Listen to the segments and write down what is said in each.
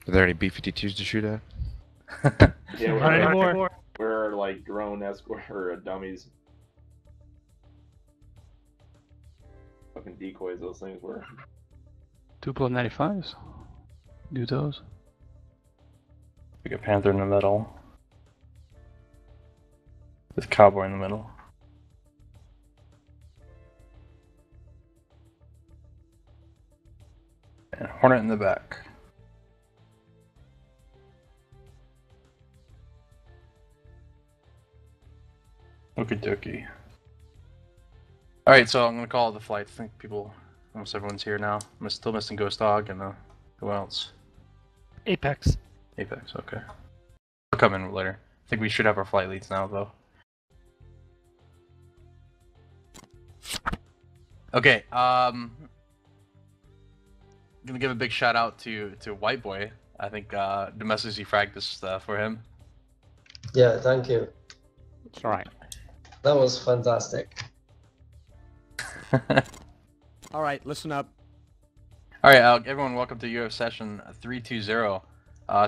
Are there any B-52s to shoot at? Yeah, Not anymore. we're like drone escort or dummies. Fucking decoys, those things were. 2.95s. Do those. We got Panther in the middle. With Cowboy in the middle. And Hornet in the back. Okie dokie. Alright, so I'm gonna call the flight. I think almost everyone's here now. I'm still missing Ghost Dog and who else? Apex. Apex, okay. I'll come in later. I think we should have our flight leads now, though. Okay, I'm gonna give a big shout out to White Boy. I think domestically fragged this for him. Yeah, thank you. It's alright. That was fantastic. Alright, listen up. Alright, everyone, welcome to UF session 320.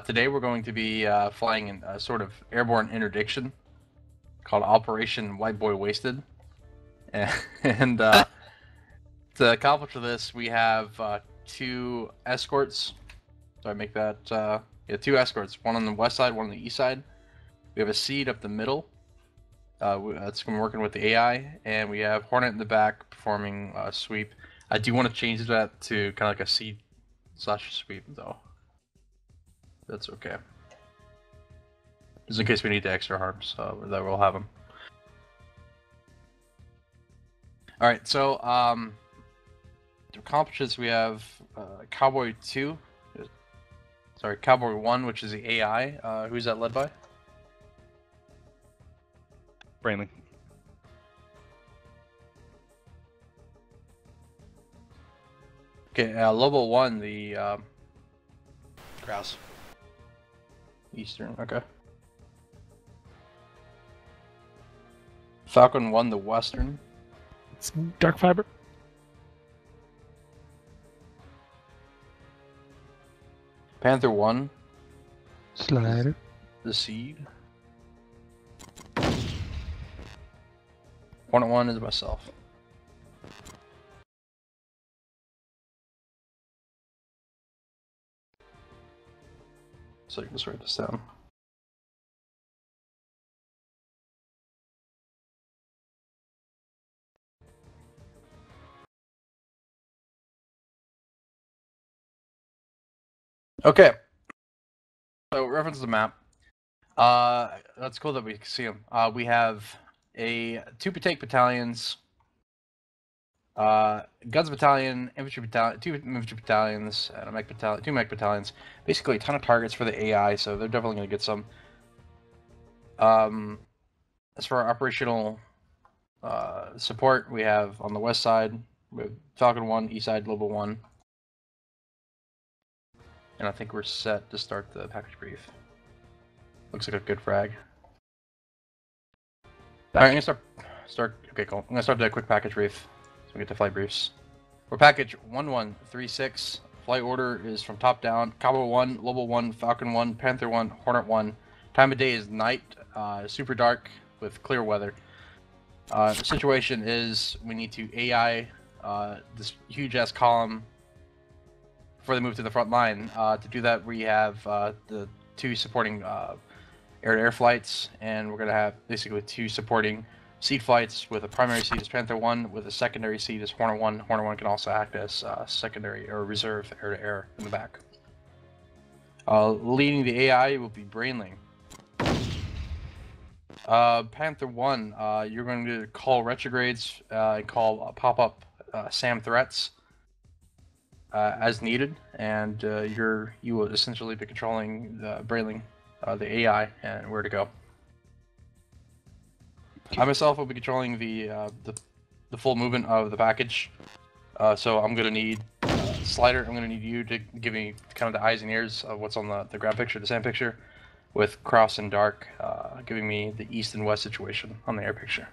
Today we're going to be flying in a sort of airborne interdiction called Operation White Boy Wasted. And to accomplish this, we have two escorts. So I make that, yeah, two escorts. One on the west side, one on the east side. We have a seed up the middle. That's going to be working with the AI. And we have Hornet in the back performing sweep. I do want to change that to kind of like a seed / sweep, though. That's okay. Just in case we need the extra harms, that we'll have them. Alright, so, to accomplish this, we have Cowboy 2. Sorry, Cowboy 1, which is the AI. Who's that led by? Brainly. Okay, Lobo 1, the Grouse. Eastern, okay. Falcon 1, the Western. It's Dark Fiber. Panther 1, Slider. the Seed. Hornet 1 is myself. So you can just write this down. Okay. So reference the map. That's cool that we can see them. We have two tank battalions, guns battalion, infantry battalion, two infantry battalions, and a mech battalion, two mech battalions. Basically, a ton of targets for the AI, so they're definitely going to get some. As for our operational support, we have on the west side, we have Falcon 1, east side, Lobo 1. And I think we're set to start the package brief. Looks like a good frag. Alright, I'm gonna start. Okay, cool. I'm gonna start the quick package brief. So we get to flight briefs. We're package 1136. Flight order is from top down. Cowboy 1, Lobo 1, Falcon 1, Panther 1, Hornet 1. Time of day is night, super dark with clear weather. The situation is we need to AI this huge ass column before they move to the front line. To do that, we have the two supporting air-to-air flights, and we're going to have basically two supporting seed flights with a primary seed as Panther 1, with a secondary seed as Hornet 1. Hornet 1 can also act as secondary or reserve air-to-air in the back. Leading the AI will be Brainling. Panther 1, you're going to call retrogrades, call pop-up SAM threats as needed, and you will essentially be controlling the Brainling, the AI, and where to go. I myself will be controlling the full movement of the package, so I'm going to need Slider. I'm going to need you to give me kind of the eyes and ears of what's on the ground picture, the SAM picture, with Cross and Dark giving me the east and west situation on the air picture.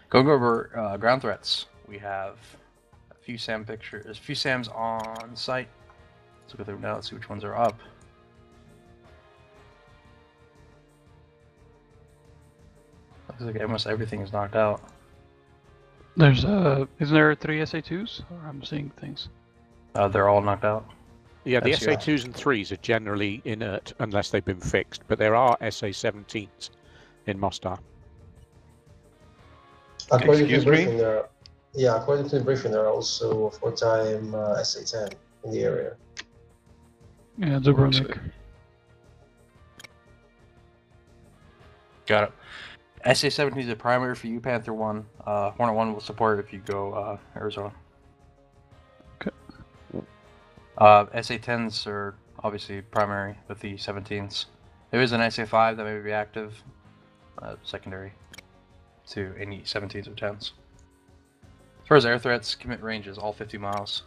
Going over ground threats, we have few SAM pictures. There's a few SAMs on site. Let's go through now. Let's see which ones are up. Looks like almost everything is knocked out. There's isn't there 3 SA2s? Or I'm seeing things. They're all knocked out. Yeah, the That's- yeah. SA2s and 3s are generally inert unless they've been fixed, but there are SA17s in Mostar. According to the Excuse me? briefing, according to the briefing, there are also 4-time SA10 in the area. Yeah, Dubrovnik. Got it. SA-17 is a primary for you, Panther 1. Hornet 1 will support if you go Arizona. Okay. SA-10s are obviously primary with the 17s. There is an SA-5 that may be active, secondary to any 17s or 10s. As far as air threats, commit range is all 50 miles.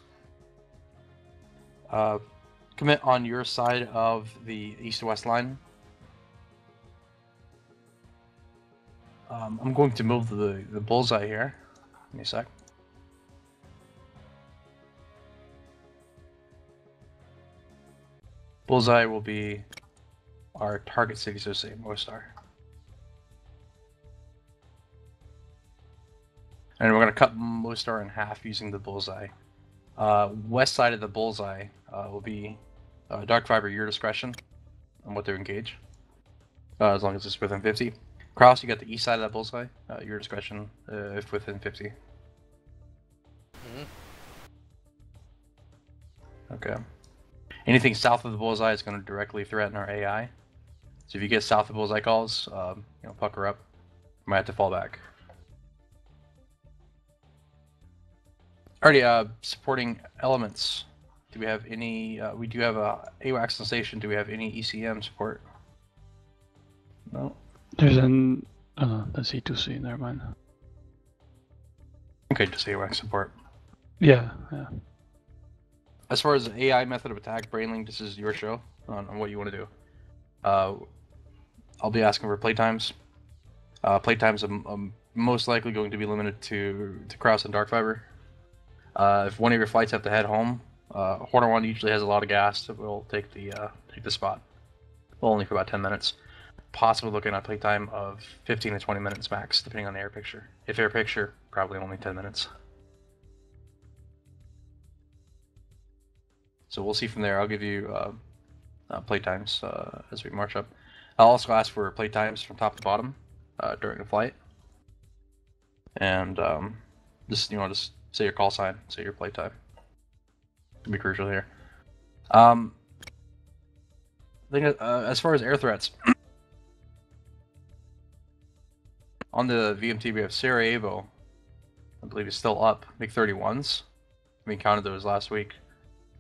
Commit on your side of the east-west line. I'm going to move the bullseye here. Give me a sec. Bullseye will be our target city, so say Mostar. And we're going to cut Mostar in half using the bullseye. West side of the bullseye will be dark fiber, your discretion on what to engage, as long as it's within 50. Kraus, you got the east side of that bullseye, your discretion if within 50. Okay. Anything south of the bullseye is going to directly threaten our AI. So if you get south of bullseye calls, pucker up. You might have to fall back. Alrighty, supporting elements. Do we have any? We do have a AWACS on station. Do we have any ECM support? No. There's an the C2C. Never mind. Okay, just AWACS support. Yeah. As far as AI method of attack, Brainling, this is your show on what you want to do. I'll be asking for playtimes. Playtimes are most likely going to be limited to Kraus and Dark Fiber. If one of your flights have to head home, Hornet 1 usually has a lot of gas, so we'll take the spot. Well, only for about 10 minutes. Possibly looking at playtime of 15 to 20 minutes max, depending on the air picture. If air picture, probably only 10 minutes. So we'll see from there. I'll give you playtimes as we march up. I'll also ask for playtimes from top to bottom during the flight. And just say your call sign, say your playtime. It'll be crucial here. I think as far as air threats, on the VMT we have Sarajevo, I believe is still up. MiG-31s. We counted those last week.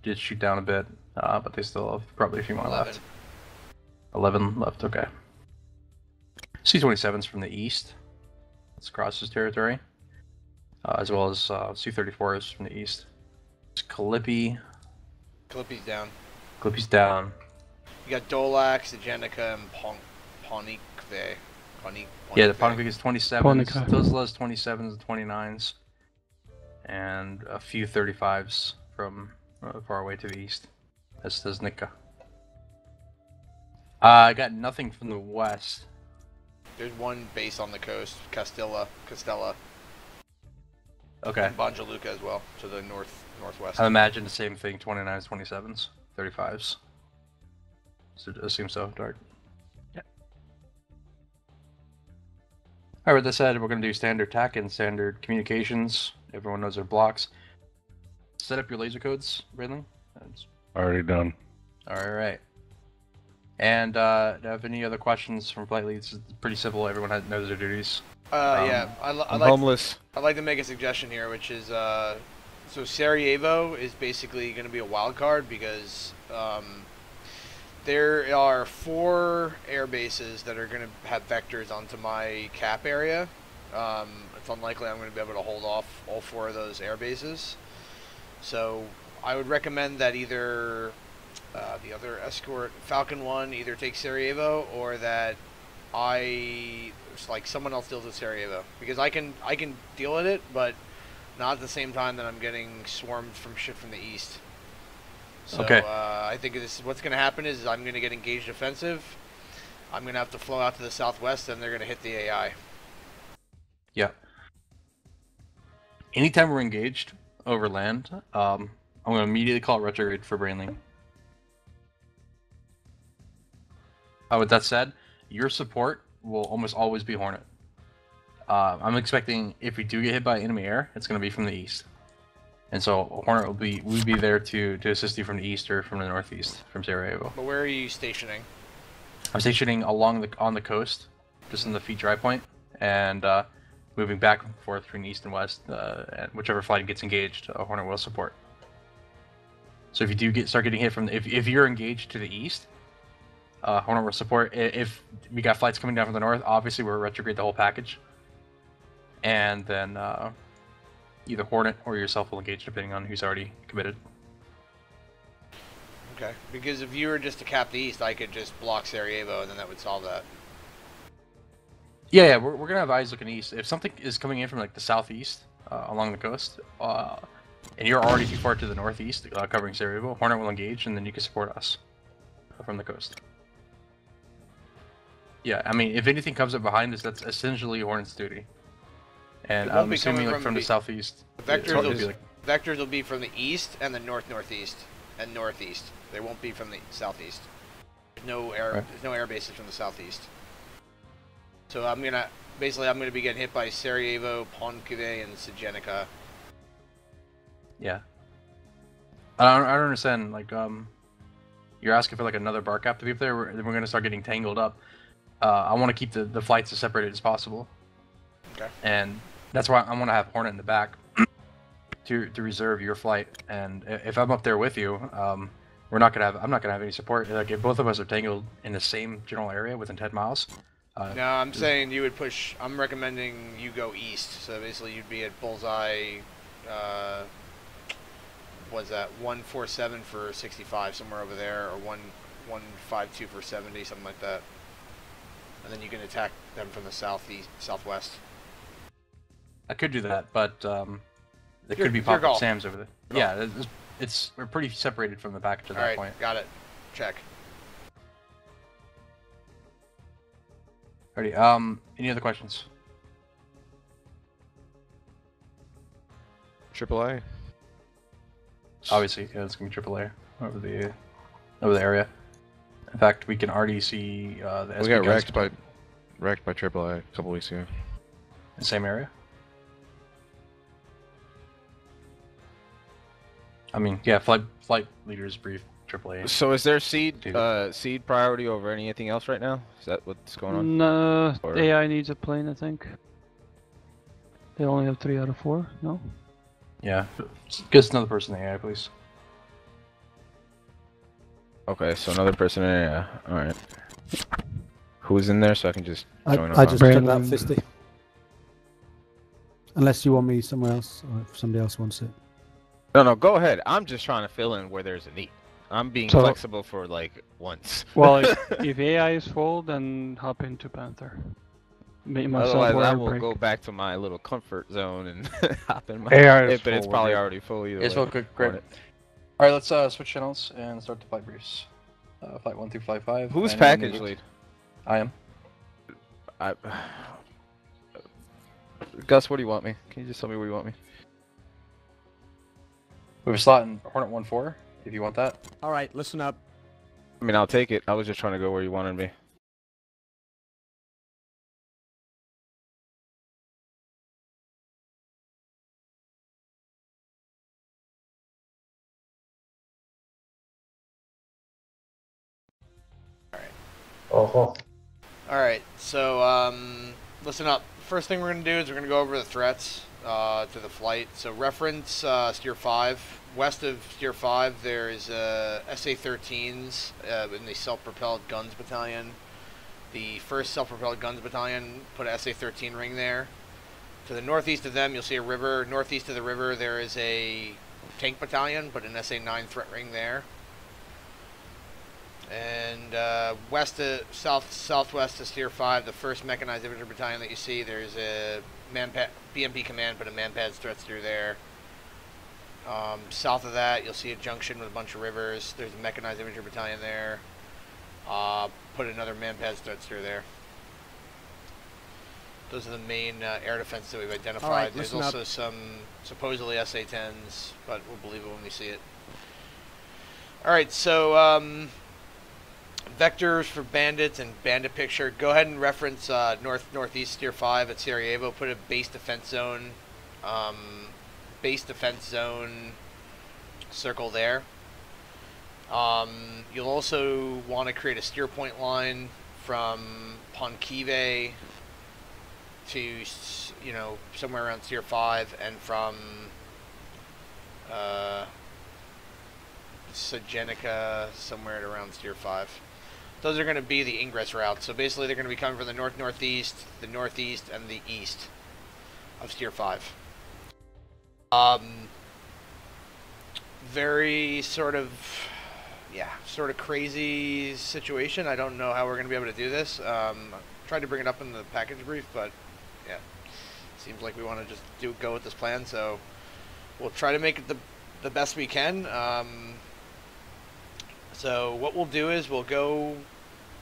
Did shoot down a bit, but they still have probably a few more left. 11 left, okay. C-27s from the east. It's across his territory. As well as C-34s from the east. It's Kalippi. Clippy's down. Kalippi's down. You got Dolac, Sejenica, and Ponikve. Yeah, the Ponikve is 27s. Ponikve. Tuzla's 27s and 29s. And a few 35s from far away to the east. That's Nika. I got nothing from the west. There's one base on the coast, Castella. Okay. And Banjaluka as well, to the northwest. I imagine the same thing, 29s, 27s, 35s. So I assume so, Dark. Yeah. Alright, with that said, we're going to do standard TAC and standard communications. Everyone knows their blocks. Set up your laser codes, Brainling. Already done. Alright. And do you have any other questions from flight leads? It's pretty simple, everyone knows their duties. Yeah, I'm I'd homeless. like to make a suggestion here, which is, so Sarajevo is basically going to be a wild card because there are 4 air bases that are going to have vectors onto my cap area. It's unlikely I'm going to be able to hold off all 4 of those air bases. So I would recommend that either the other escort, Falcon 1, either takes Sarajevo or that someone else deals with Sarajevo, because I can deal with it, but not at the same time that I'm getting swarmed from shit from the east. So, Okay. I think this is what's going to happen is I'm going to get engaged offensive. I'm going to have to flow out to the southwest, and they're going to hit the AI. Yeah. Anytime we're engaged over land, I'm going to immediately call it retrograde for Brainling. With that said, your support will almost always be Hornet. I'm expecting if we do get hit by enemy air, it's going to be from the east. And so Hornet will be there to assist you from the east or from the northeast, from Sarajevo. But where are you stationing? I'm stationing on the coast, just in the feet dry point, and moving back and forth between east and west. And whichever flight gets engaged, Hornet will support. So if you do start getting hit from if you're engaged to the east, Hornet will support. If we got flights coming down from the north, obviously we'll retrograde the whole package, and then either Hornet or yourself will engage depending on who's already committed. Okay, because if you were just to cap the east, I could just block Sarajevo, and then that would solve that. Yeah, we're gonna have eyes looking east. If something is coming in from like the southeast along the coast, and you're already too far to the northeast, covering Sarajevo, Hornet will engage, and then you can support us from the coast. Yeah, I mean, if anything comes up behind us, that's essentially Hornet's duty. And I'm assuming like from the southeast. Vectors will be from the east and the northeast and northeast. They won't be from the southeast. No air. Right. There's no air bases from the southeast. So I'm gonna be getting hit by Sarajevo, Ponkive, and Sejenica. Yeah. I don't understand. Like you're asking for like another bar cap to be up there. We're gonna start getting tangled up. I want to keep the flights as separated as possible. Okay. And that's why I want to have Hornet in the back to reserve your flight. And if I'm up there with you, I'm not gonna have any support. Like if both of us are tangled in the same general area within 10 miles. No, I'm saying you would push. I'm recommending you go east. So basically, you'd be at bullseye. Was that 147 for 65 somewhere over there, or 152 for 70, something like that. And then you can attack them from the southwest. I could do that, but there could be pop-up SAMs over there. Yeah, we're pretty separated from the package at that point. Alright, got it. Check. Alrighty, any other questions? AAA. Obviously, yeah, it's gonna be AAA over the area. In fact, we can already see the We got wrecked by AAA a couple weeks ago. The same area. I mean, yeah, flight leaders brief AAA. So is there seed priority over anything else right now? Is that what's going on? No, Or- AI needs a plane, I think. They only have 3 out of 4, no? Yeah, just another person in the AI, please. Okay, so another person in there. Yeah. All right. Who's in there so I can just join I just took that Brandon. 50. Unless you want me somewhere else, or if somebody else wants it. No, go ahead. I'm just trying to fill in where there's a need. I'm being So- flexible for like once. Well, if AI is full, then hop into Panther. Me, myself, Otherwise, or I air will break. go back to my little comfort zone and hop in my. AI is but it's full, probably we're good. already full either It's way. real quick, great. Alright, let's switch channels and start the flight briefs. Flight 1 through flight 5. Who's and package then- lead? I am. Gus, what do you want me? Can you just tell me where you want me? We have a slot in Hornet 1-4, if you want that. All right, listen up. I mean, I'll take it. I was just trying to go where you wanted me. Oh, Alright, so, listen up. First thing we're going to do is we're going to go over the threats to the flight. So reference Steer 5. West of Steer 5, there's SA-13s in the Self-Propelled Guns Battalion. The 1st Self-Propelled Guns Battalion put a SA-13 ring there. To the northeast of them, you'll see a river. Northeast of the river, there is a tank battalion, but an SA-9 threat ring there. And southwest of Steer 5, the first mechanized infantry battalion that you see, there's a BMP command, put a man-pad struts through there. South of that, you'll see a junction with a bunch of rivers. There's a mechanized infantry battalion there. Put another man-pad struts through there. Those are the main air defenses that we've identified. All right, there's also some supposedly SA-10s, but we'll believe it when we see it. All right, so vectors for bandits and bandit picture. Go ahead and reference northeast Steer 5 at Sarajevo. Put a base defense zone circle there. You'll also want to create a steer point line from Ponkive to, you know, somewhere around Steer 5, and from Sajenica somewhere at around Steer 5. Those are going to be the ingress routes. So basically they're going to be coming from the northeast, the northeast, and the east of Steer 5. Very sort of crazy situation. I don't know how we're going to be able to do this. Tried to bring it up in the package brief, but yeah, seems like we want to just go with this plan. So we'll try to make it the best we can. So what we'll do is we'll go.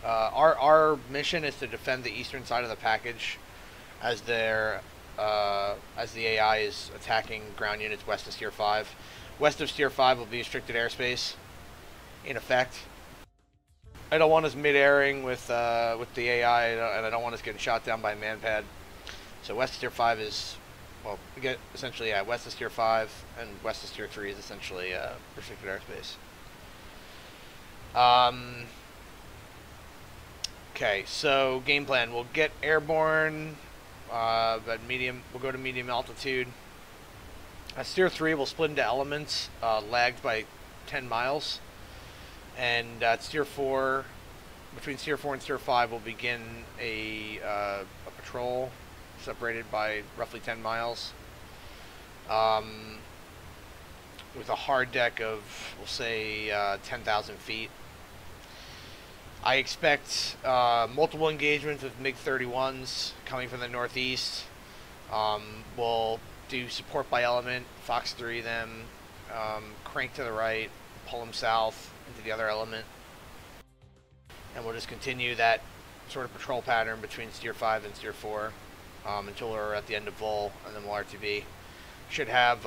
Our mission is to defend the eastern side of the package, as the AI is attacking ground units west of Steer 5. West of Steer 5 will be restricted airspace, in effect. I don't want us mid-airing with the AI, and I don't want us getting shot down by a man-pad. So west of Steer 5 is, well, we get essentially, yeah, west of Steer 5 and west of Steer 3 is essentially restricted airspace. Okay, so game plan. We'll get airborne at medium. We'll go to medium altitude. At Steer 3, we'll split into elements, lagged by 10 miles. And at Steer 4, between Steer 4 and Steer 5, we'll begin a patrol separated by roughly 10 miles. With a hard deck of, we'll say, 10,000 feet. I expect multiple engagements with MiG-31s coming from the northeast. We'll do support by element, Fox 3 them, crank to the right, pull them south into the other element. And we'll just continue that sort of patrol pattern between Steer 5 and Steer 4 until we're at the end of Vol, and then we'll RTB. Should have,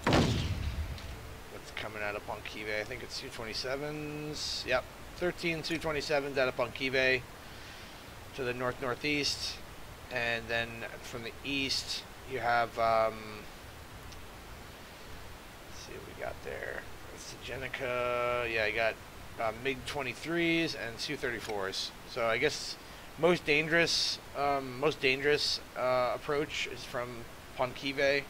what's coming out of Ponkive? I think it's Su-27s. Yep. 13 Su-27s out of Ponkive to the northeast, and then from the east you have let's see what we got there. Sajenica, yeah, you got MiG-23s and Su-34s. So I guess most dangerous approach is from Ponkive.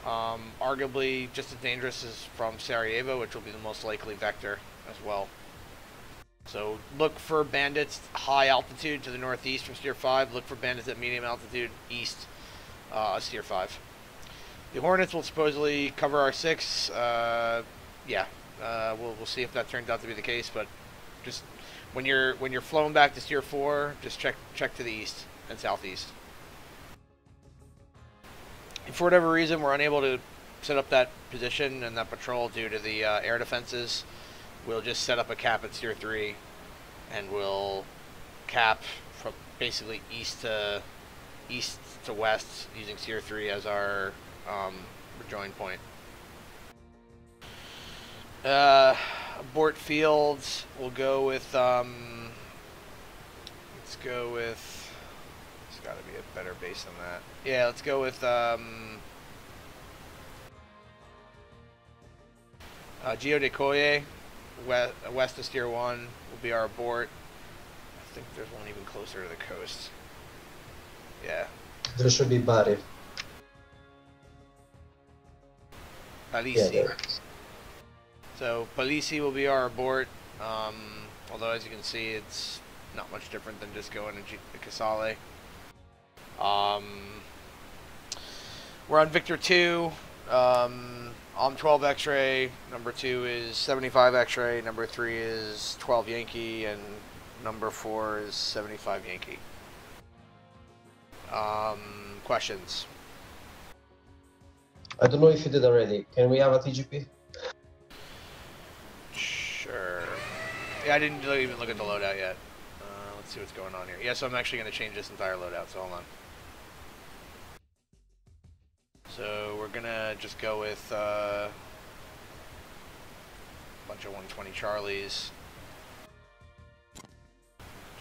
Arguably just as dangerous is from Sarajevo, which will be the most likely vector as well. So look for bandits high altitude to the northeast from Steer 5. Look for bandits at medium altitude east of Steer 5. The Hornets will supposedly cover our 6. Yeah, we'll see if that turns out to be the case. But just when you're flowing back to Steer 4, just check to the east and southeast. If for whatever reason we're unable to set up that position and that patrol due to the air defenses, we'll just set up a cap at Steer 3, and we'll cap from basically east to west using Steer 3 as our rejoin point. Abort fields, we'll go with, let's go with, there's got to be a better base than that. Yeah, let's go with Gio de Coye. West of Steer 1 will be our abort. I think there's one even closer to the coast. Yeah. There should be Bari. Palisi. Yeah, So Palisi will be our abort. Although as you can see, it's not much different than just going to Casale. We're on Victor 2. On I'm 12 X-ray. Number 2 is 75 X-ray. Number 3 is 12 Yankee, and number 4 is 75 Yankee. Questions? I don't know if you did already. Can we have a TGP? Sure. Yeah, I didn't even look at the loadout yet. Let's see what's going on here. Yeah, so I'm actually going to change this entire loadout, so hold on. So we're going to just go with a bunch of 120 Charlies.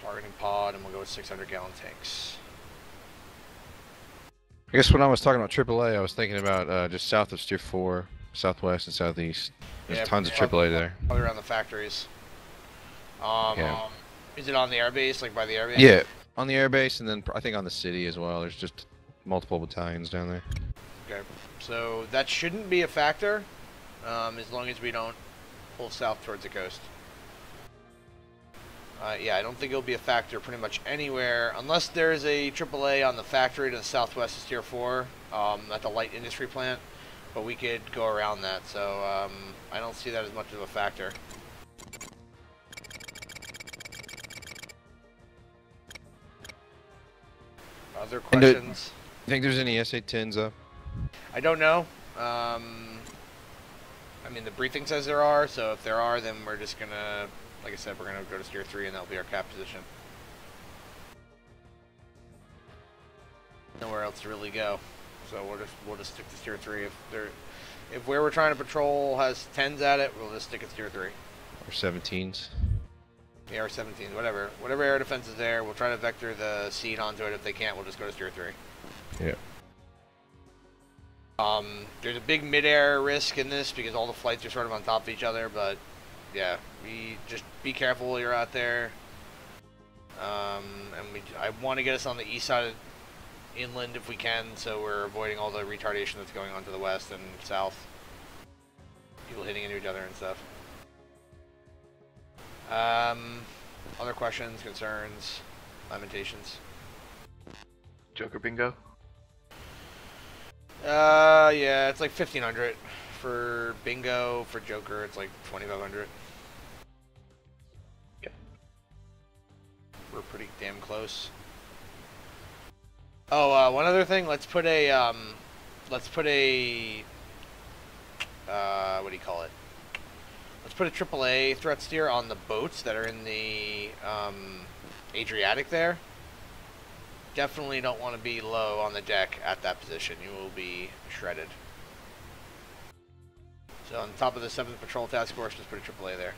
Targeting pod, and we'll go with 600-gallon tanks. I guess when I was talking about AAA, I was thinking about just south of Steer 4, southwest and southeast. There's tons of AAA there. Probably around the factories. Yeah. Is it on the airbase, like by the airbase? Yeah, on the airbase, and then I think on the city as well. There's just multiple battalions down there. Okay, so that shouldn't be a factor, as long as we don't pull south towards the coast. Yeah, I don't think it'll be a factor pretty much anywhere, unless there's a AAA on the factory to the southwest of Tier 4, at the light industry plant, but we could go around that, so I don't see that as much of a factor. Other questions? You think there's any SA-10s up? I don't know. I mean, the briefing says there are, so if there are, then we're just gonna, like I said, we're gonna go to Steer 3, and that'll be our cap position. Nowhere else to really go, so we'll just stick to Steer 3. If where we're trying to patrol has 10s at it, we'll just stick at Steer 3. Or 17s? Yeah, or 17, whatever air defense is there, we'll try to vector the seed onto it. If they can't, we'll just go to Steer 3. Yeah. There's a big mid-air risk in this because all the flights are sort of on top of each other, but yeah, just be careful while you're out there. I want to get us on the east side of inland if we can, so we're avoiding all the retardation that's going on to the west and south. People hitting into each other and stuff. Other questions, concerns, lamentations? Joker bingo? Yeah, it's like 1,500 for bingo. For Joker, it's like 2,500. Okay. We're pretty damn close. Oh, one other thing. Let's put a, what do you call it? Let's put a AAA threat steer on the boats that are in the, Adriatic there. Definitely don't want to be low on the deck at that position. You will be shredded. So on top of the 7th Patrol Task Force, just put a AAA there.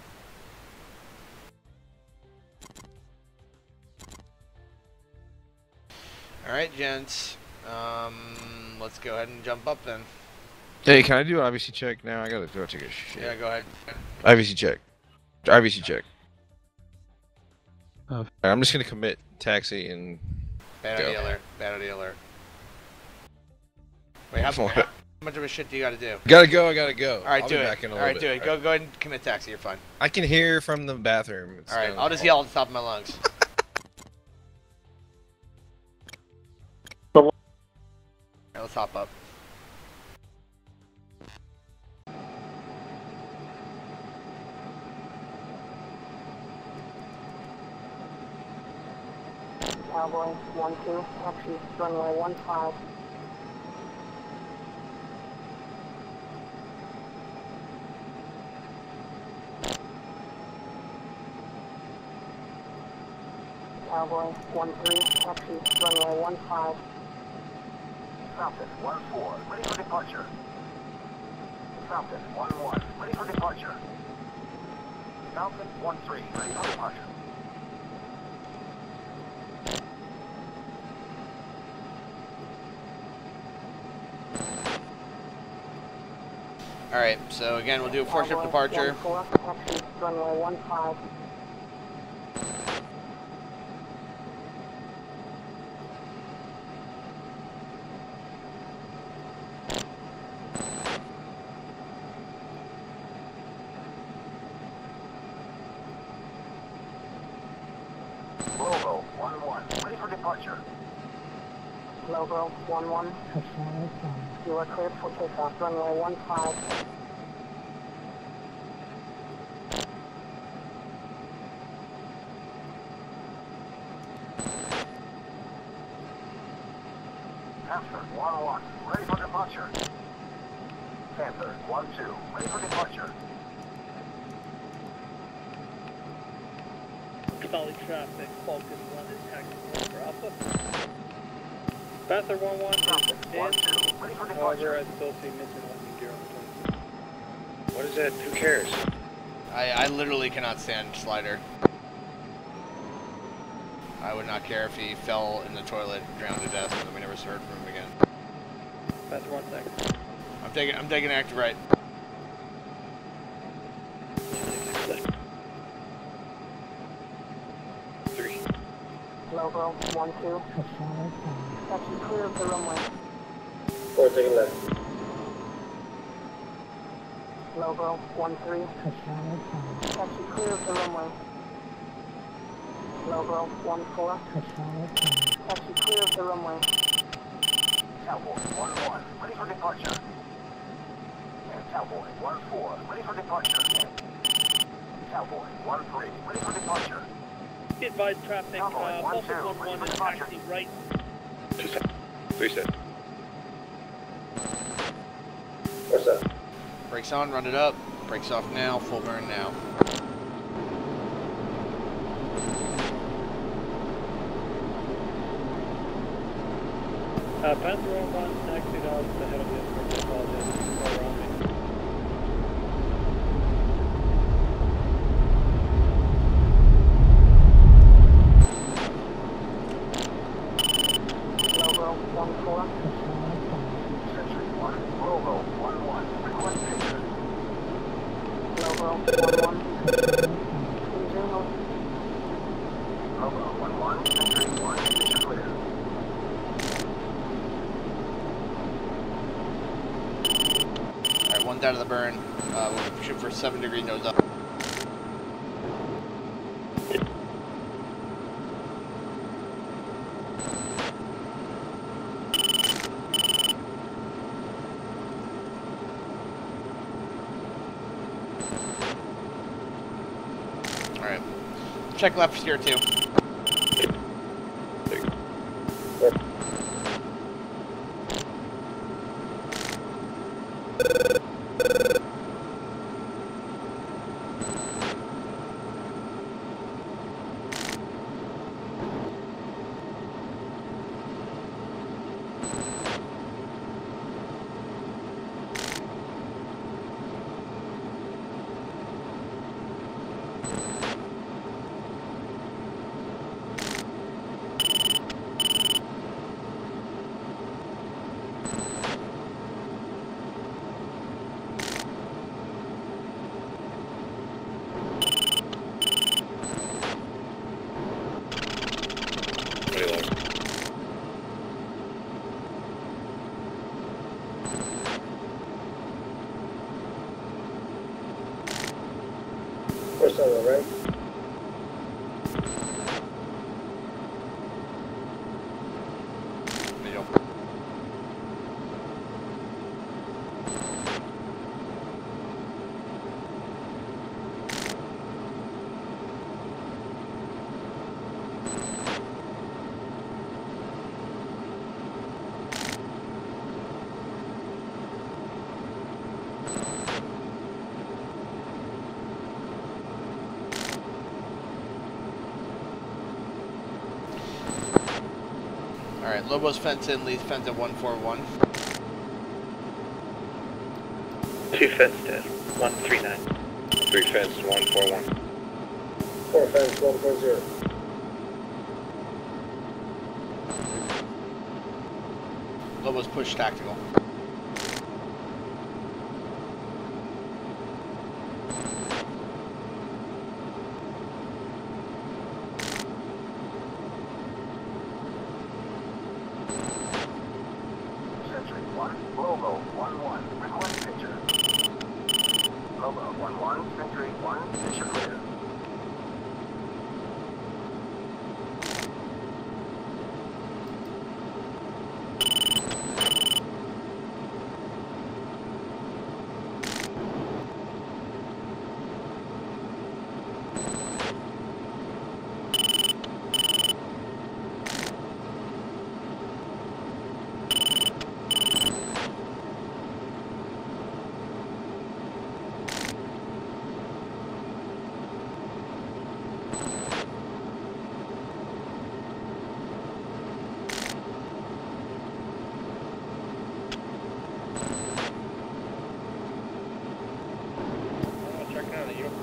Alright, gents. Let's go ahead and jump up then. Hey, can I do an IVC check now? I gotta go take a shit. Yeah, go ahead. IVC check. IVC check. Right, I'm just gonna commit taxi and Bad go. idea alert. Bad idea alert. Wait, how much of a shit do you gotta do? Gotta go, I gotta go. Alright, do it. Back in a Alright, little do bit. it. Go ahead and commit taxi, you're fine. I can hear from the bathroom. Alright, I'll just yell at the top of my lungs. Alright, let's hop up. Cowboy 1-2, taxi runway 15. Cowboy 1-3, taxi runway 15. Falcon 1-4, ready for departure. Falcon 1-1, ready for departure. Falcon 1-3, ready for departure. Alright, so again, we'll do a 4-ship departure. 1-4, taxi runway 15. Volvo 1-1, ready for departure. Logo 11. You are cleared for takeoff. Runway 15. Panther 1-1, ready for departure. Panther 1-2, ready for departure. Solid traffic, Falcon 1 is taxiing for Alpha. Panther 1-1, Panther 1-2, ready for departure. however, I still see missing landing gear on the plane. What is that? Who cares? I literally cannot stand Slider. I would not care if he fell in the toilet, drowned to death, and then we never heard from him again. Panther 1 second. I'm taking active right. Logo 12. Taxi clear of the runway. 4 taking left. Logo 13. Taxi clear of the runway. Logo 14. Taxi clear of the runway. Cowboy 1-1, ready for departure. And Cowboy 1-4, ready for departure. Cowboy 1-3, ready for departure. Be advised traffic, Cowboy Falcon 1-2, 1-1 is departure. taxiing right. 2 sets. 3 sets. 4 sets. Brakes on, run it up. Brakes off now, full burn now. Panther 1-1, taxiing out ahead of the escort. I apologize if you go around me. Logo 14. Century 1, Logo 1-1, request picture. Logo 11. Logo 1-1, Century 1, picture clear. Alright, one's out of the burn. We'll shoot for 7-degree nose up. Alright. Check left steer 2. First on the right. Middle. Alright, Lobo's fence in, Lee's fence at 141. 2 fenced at 139. 3 fenced 141. 4 fence 140. Lobo's push tactical. Century 1, Logo 1-1, request picture. Logo 1-1, Century 1, picture clear.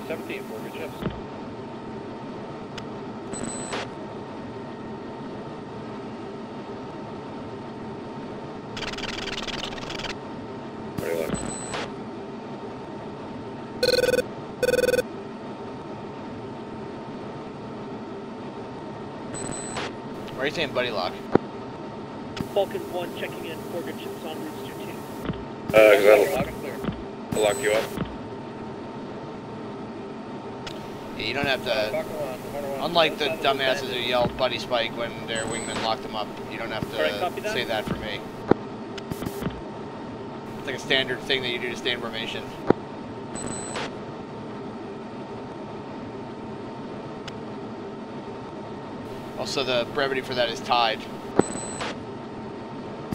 17 for good shifts. Buddy luck. Why are you saying buddy lock? Falcon 1 checking in for good ships on routes 2 team. Cause I'll lock you up. Yeah, you don't have to. Unlike the dumbasses who yell buddy spike when their wingman locked them up, you don't have to say that for me. It's like a standard thing that you do to stay in formation. Also, the brevity for that is tied.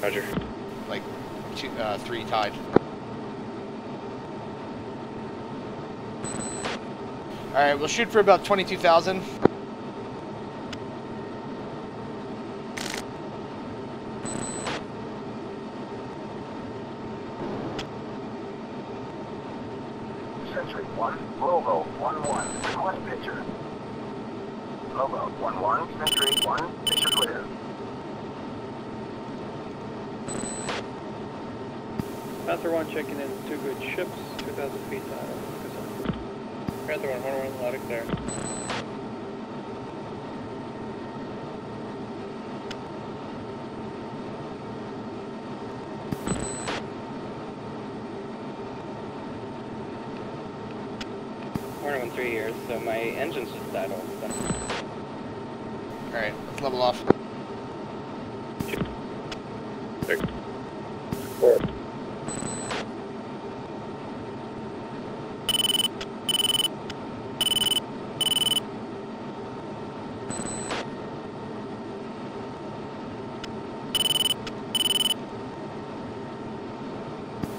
Roger. Like 3 tied. Alright, we'll shoot for about 22,000. Century 1, logo 1-1, request picture. Logo 1-1, Century 1, picture clear. Panther 1 checking in 2 good ships, 2,000 feet tidal. Panther 1, loud and clear. Hornet 1-3 here, so my engine's just idle. Alright, let's level off.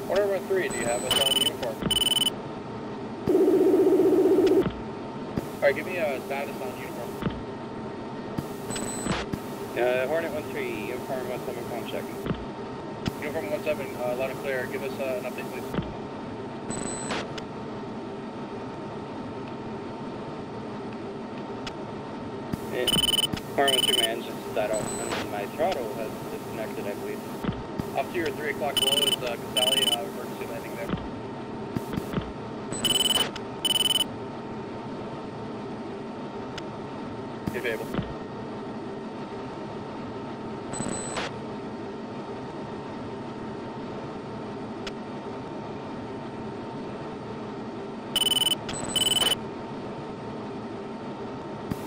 Hornet 1-3, do you have us on uniform? Alright, give me a status on uniform. Hornet 1-3, uniform 17, com check. Uniform 17, loud and clear. Give us an update, please. Hornet 1-3, my engine's idle, and my throttle has disconnected, I believe. Off to your 3 o'clock low is Casali, emergency landing there. If able.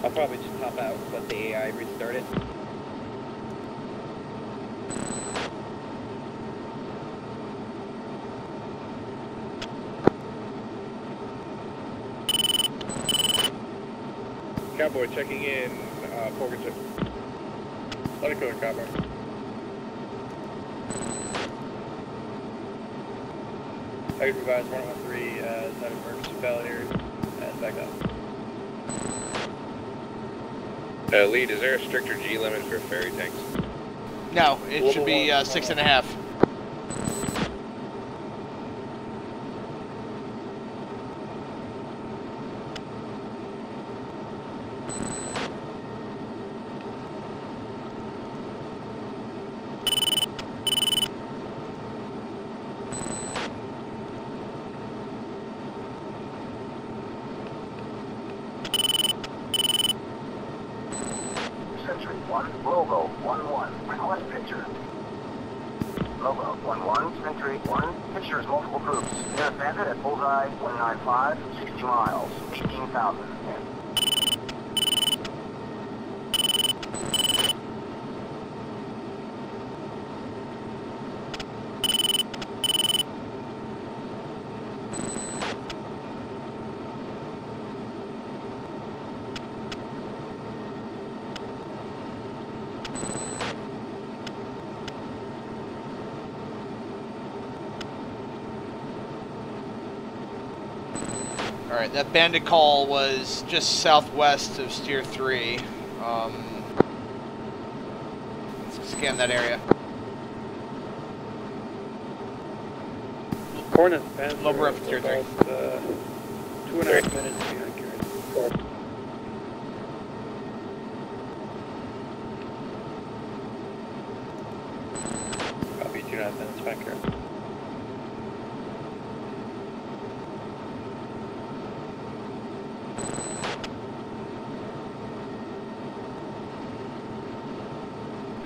I'll probably just hop out, let the AI restart it. Cowboy checking in, Falcon ship. Let it go, Cowboy. I can revise 113 as that emergency failure and back up. Lead, is there a stricter G limit for ferry tanks? No, it should be 6.5. Century 1, logo 1-1, request picture. Logo 1-1, Century 1, pictures multiple groups. Nearest bandit at bullseye 195, 60 miles, 18,000. Alright, that bandit call was just southwest of Steer 3. Let's scan that area. Hornet, Panther, Lower up Steer 3. 2.5 minutes behind Karen. Copy, 2.5 minutes behind Karen.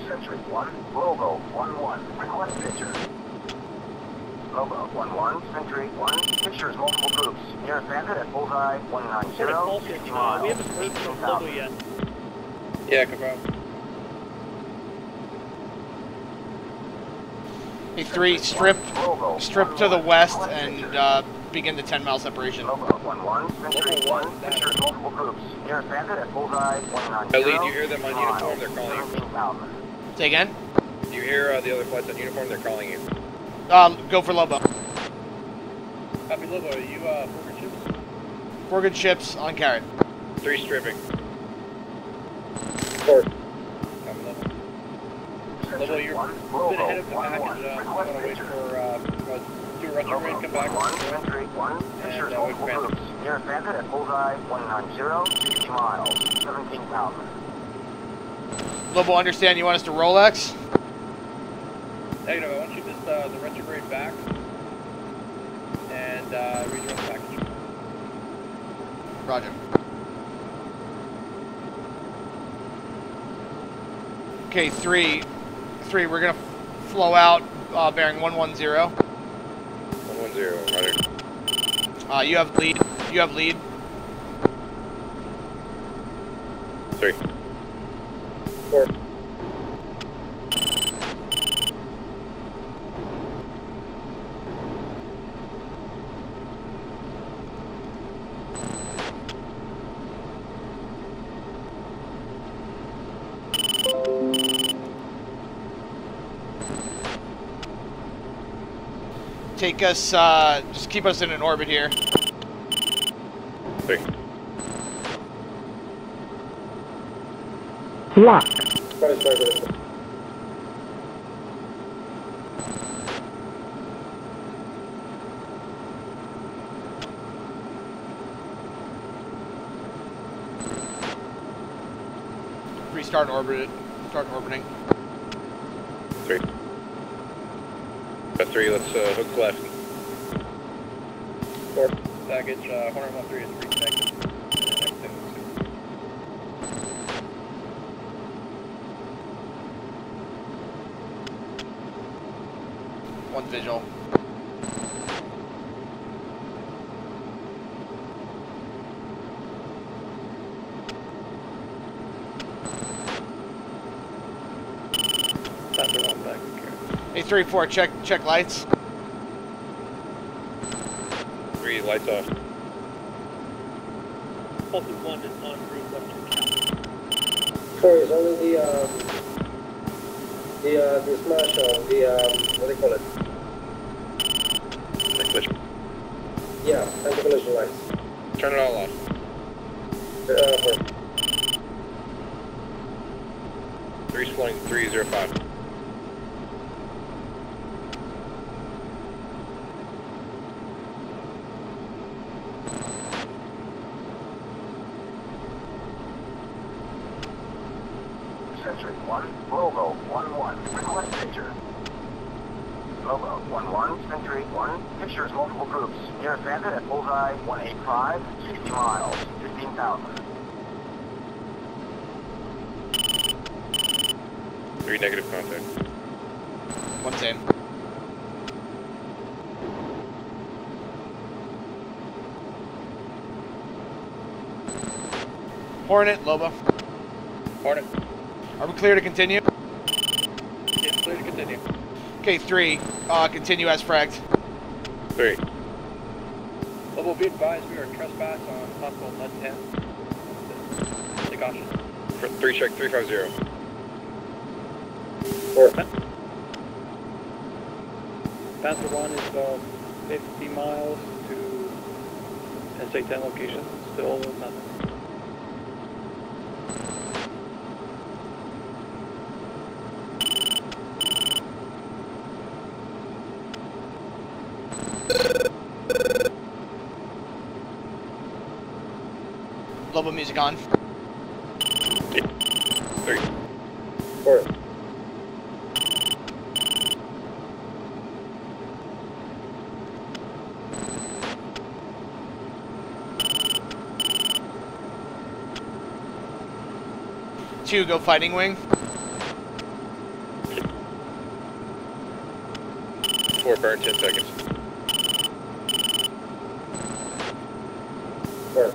Century 1, Logo 1-1, request picture. Logo 1-1, Century 1, pictures multiple groups. Nearest bandit at bullseye 190, 60 miles. We haven't heard from Logo yet. Yeah, confirm. Hey, 3, strip to the west and begin the 10-mile separation. Logo 1-1, Century 1, pictures multiple groups. Nearest bandit at bullseye 190. Ellie, do you hear them on uniform? They're calling you. Say again? Do you hear the other flights on uniform? They're calling you. Go for Lobo. Copy, Lobo. Are you Forward ships? Forward ships on carrot. 3 stripping. 4. Copy, Lobo. Lobo, you're a bit ahead of the package. I'm going to wait for do a retrograde, come back. Century 1, pictures multiple groups. Nearest bandit at bullseye 190, 60 miles, 17,000. Lobo, understand you want us to Rolex? Negative, I want you to just the retrograde back and rejoin the package. Roger. Okay, 3, we're gonna flow out bearing 110. 110, roger. You have lead. You have lead. 3. 4. Take us, just keep us in an orbit here. 3. Lock. Restart orbit. Start orbiting. 3. Got 3, let's hook left. 4. Package, Hornet 1-3 is reconnected. One visual. Panther 1 back. Hey, 3, 4, check lights. 3, lights off. Falcon 1 is en route left to Cal. Sorry, it's only the smash on the, what do you call it? Collision. Yeah, anti-collision lights. Turn it all off. For 3's flying 305. Century 1, Logo 1-1, request picture. Logo 1-1, Century 1, pictures multiple groups. Nearest bandit at bullseye 185, 60 miles, 15,000. 3 negative contact. 1 same. Hornet, Lobo. Hornet. Are we clear to continue? Yeah, clear to continue. Okay, 3, continue as fragged. 3. Lobo, be advised we are trespass on possible NUT 10. Take caution. 3 check 350. 4. Panther 1 is 50 miles to SA-10 location. Still nothing. Lobo music on. 3. 4. Two, go fighting wing. 4 burn 10 seconds. 4.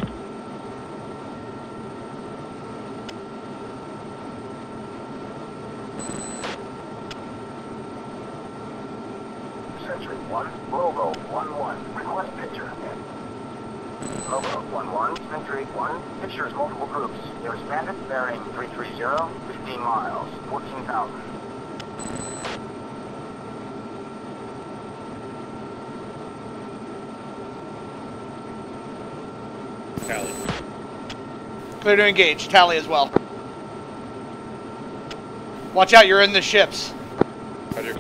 Century 1, Logo 1-1, request picture. Logo 1-1, Century 1, pictures multiple groups. Nearest bandit bearing 330, 15 miles, 14,000. Tally. Clear to engage. Tally as well. Watch out, you're in the ships. Roger.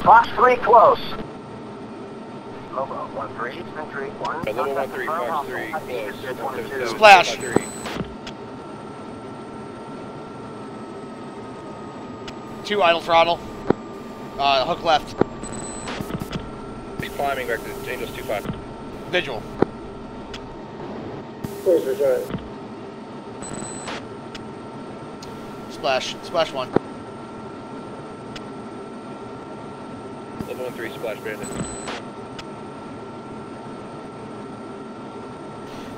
Fox 3 close. Logo 1-3, Century 1. Lobo 1-3, Fox 3 close. Splash. 3. Two, idle throttle. Hook left. He's climbing back to Angels 2-5. Visual. Please rejoin. Splash. Splash 1. Lobo 1-3, splash bandit.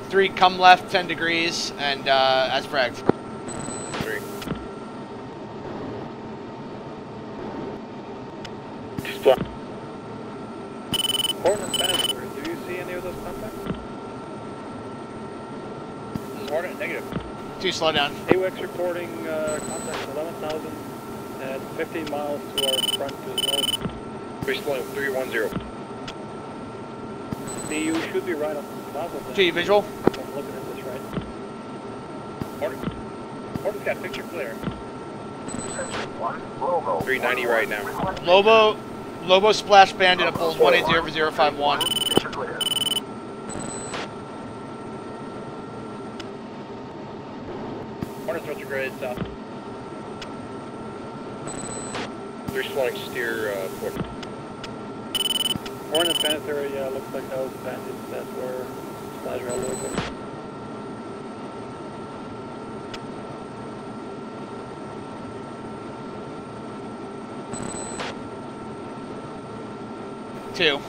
3, come left 10 degrees and as fragged. 3. Splash. Hornet Panther, do you see any of those contacts? This is Hornet, negative. 2, slow down. AWACS reporting contacts 11,000 and 15 miles to our front to the north. 310. You should be right on top of them. G, visual. I'm looking at this right. Hornet's got picture clear. Century 1, Logo 390 right now. Lobo splash bandit at poles 180-051. Picture clear. Hornet's retrograde south. 3 slowing steer port. Hornet Panther, yeah, looks like those bandits that were splash around a little bit. Two.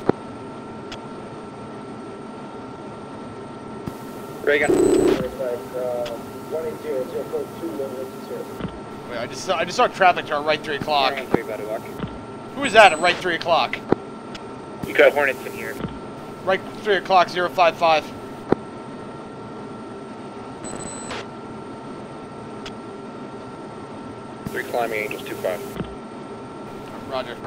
Reagan. 180-042. Wait, I just saw traffic to our right 3 o'clock. You Who is that at right 3 o'clock? got Hornets in here. Right 3 o'clock 055. Three climbing Angels 2-5. Roger.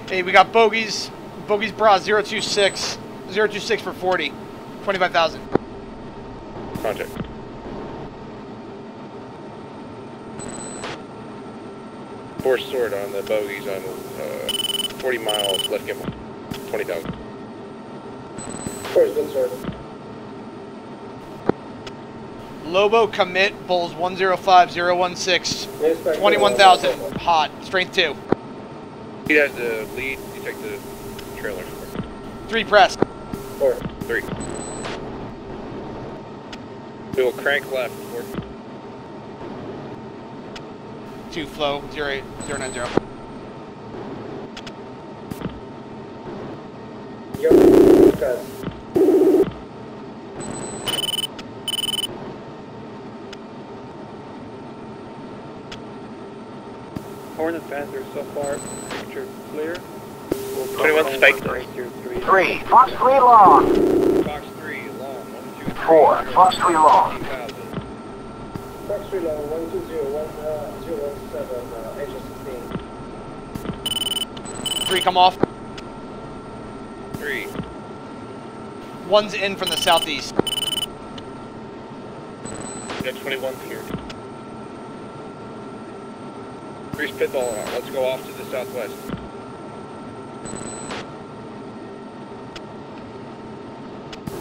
Hey, we got bogeys. Bogeys bra 026. 026 for 40. 25,000. Contact. Force sword on the bogies on 40 miles left gimbal. 20,000. Force good sword. Lobo commit bulls 105016. 21,000 hot. Strength 2. He has the lead. You take the trailer. 3 press. 4. 3. We will crank left. 4. 2 flow 08090. Yo, guys. Hornet Panther so far, picture clear. 21 spike. 3, Fox 3 long. Fox 3 long. 1, 2, 3. 4, Fox 3 long. 20,000. Fox 3 long, 120-1017, Angel 16. 3, come off. 3. One's in from the southeast. Got 21 here. 3's pitfall on. Let's go off to the southwest.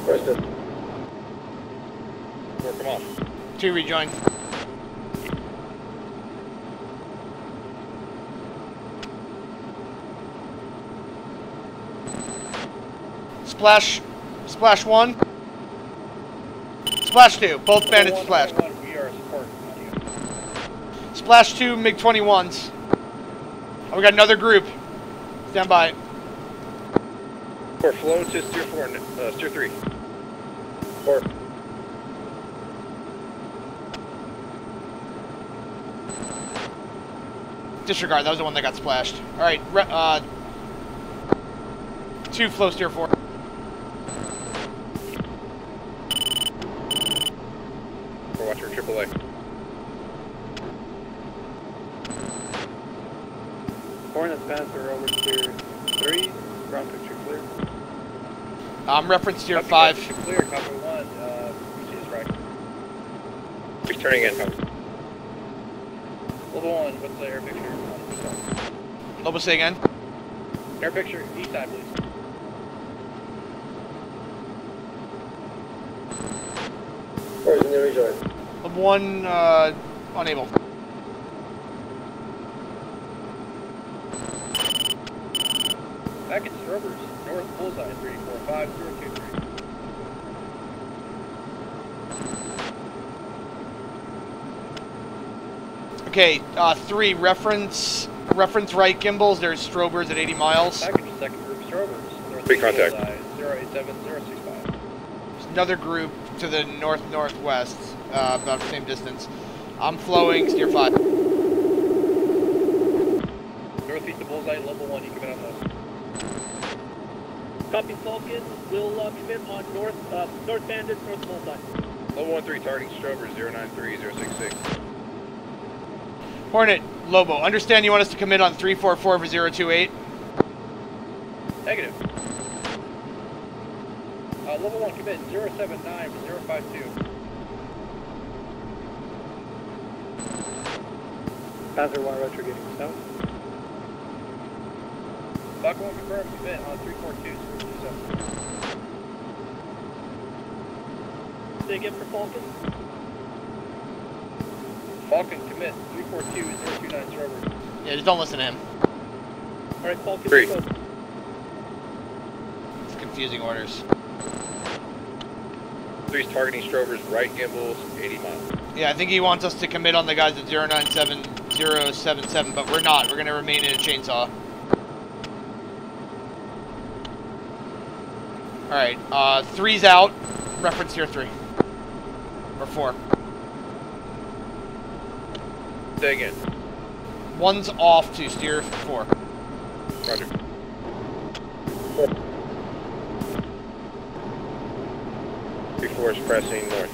Preston. 4, come off. 2, rejoin. Splash 1. Splash 2. Both bandits splash. We are supporting you. Splash 2 MiG-21s. Oh, we got another group. Stand by. 4, flow to steer 4, steer 3. 4. Disregard, that was the one that got splashed. Alright, 2 flow steer 4. We're watching AAA. Hornets Panther over steer 3. Ground picture clear. Reference steer 5. Clear, copy 1. Which is right. He's turning in. Level 1, what's the air picture? Lobo, say again. Air picture, east side, please. Where's the new rejoin? Lobo 1, unable. Package Rovers, north bullseye, 345023. Okay, 3, reference right gimbals, there's strobers at 80 miles. Package second group Strovers, north Big contact. bullseye, 087065. There's another group to the north-northwest, about the same distance. I'm flowing, steer 5. Northeast of bullseye, level 1, you commit on those. Copy Falcon, we'll commit on north bandits, north bullseye. Level 1-3 targeting Strober 093066. Hornet, Lobo, understand you want us to commit on 344 for 028? Negative. Level 1 commit 079 for 052. Panther 1 retrograde south. Falcon 1 confirm commit on 342 027. Say again for Falcon. Falcon commit 342 029 Strovers. Yeah, just don't listen to him. Alright, Falcon. 3. It's confusing orders. 3's targeting Strober's right gimbals, 80 miles. Yeah, I think he wants us to commit on the guys at 097077, but we're not. We're going to remain in a chainsaw. Alright, 3's out. Reference tier 3. Or 4. Say again. 1's off to steer 4. Roger. 3-4 is pressing north.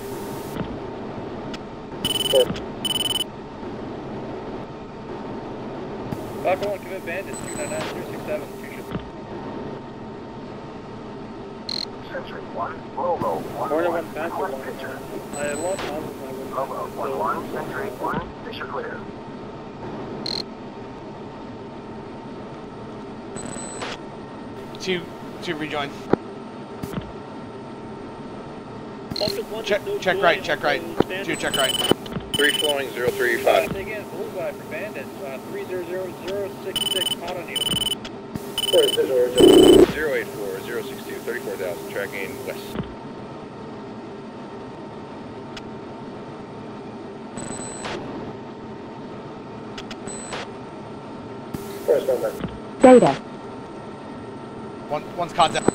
4. Falcon 1 commit bandits 299 067 Sentry 1, Lobo 1-1, request picture. I lost Lobo 1-1, Sentry 1, picture clear. Two rejoin. Check right. 2 check right. 3 flowing 035. Say again, bullseye for bandits 300066 hot on you. 084 062 34,000 tracking west. Where's contact? Data. One's contact.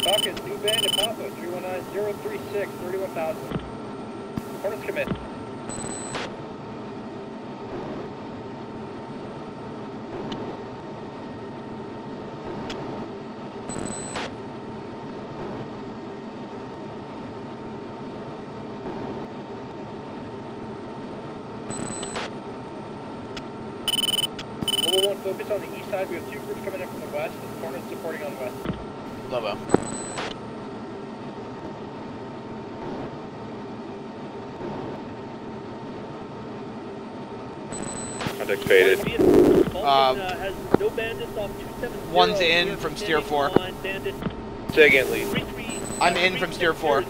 Falcon, new bandit Papa 319 036 31,000. Hornets commit. 1, focus on the east side. We have 2 groups coming in from the west, and Hornets supporting on west. Lobo. Contact faded. has no bandits off 270. One's in from steer 4. Say again, lead. I'm in from steer 4.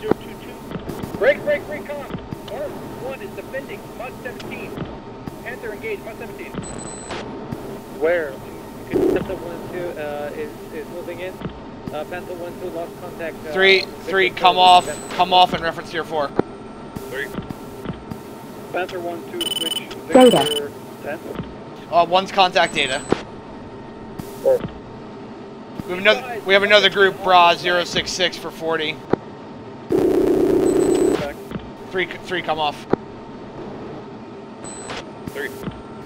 Break, con. Arm 1 is defending. Mod 17. Panther engaged. Mod 17. Where? Panther 1-2 is moving in. Panther 1-2 lost contact. 3, come off. Come off and reference steer 4. 3. Panther 1-2 switch. Data. 10. One's contact data. We have another group, Bra 066 for 40. 3, come off. 3.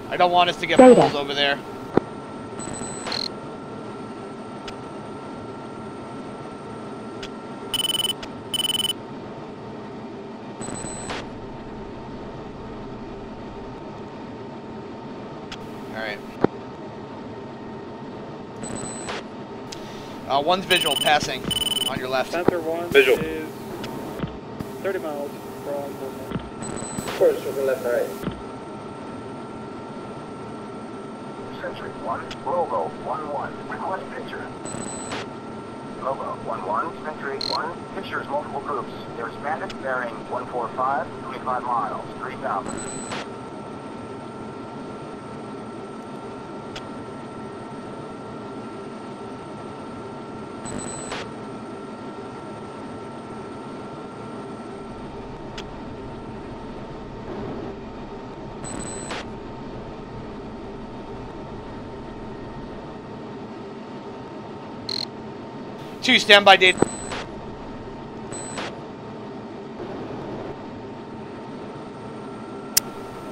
I don't want us to get pulled over there. Alright. One's visual passing on your left. Panther 1 visual. is 30 miles from movement. Of course, from the left and right. Sentry 1, Logo 1-1, request picture. Logo 1-1, Sentry 1, pictures multiple groups. There's bandits bearing 145, 25 miles, 3,000. Two, standby data.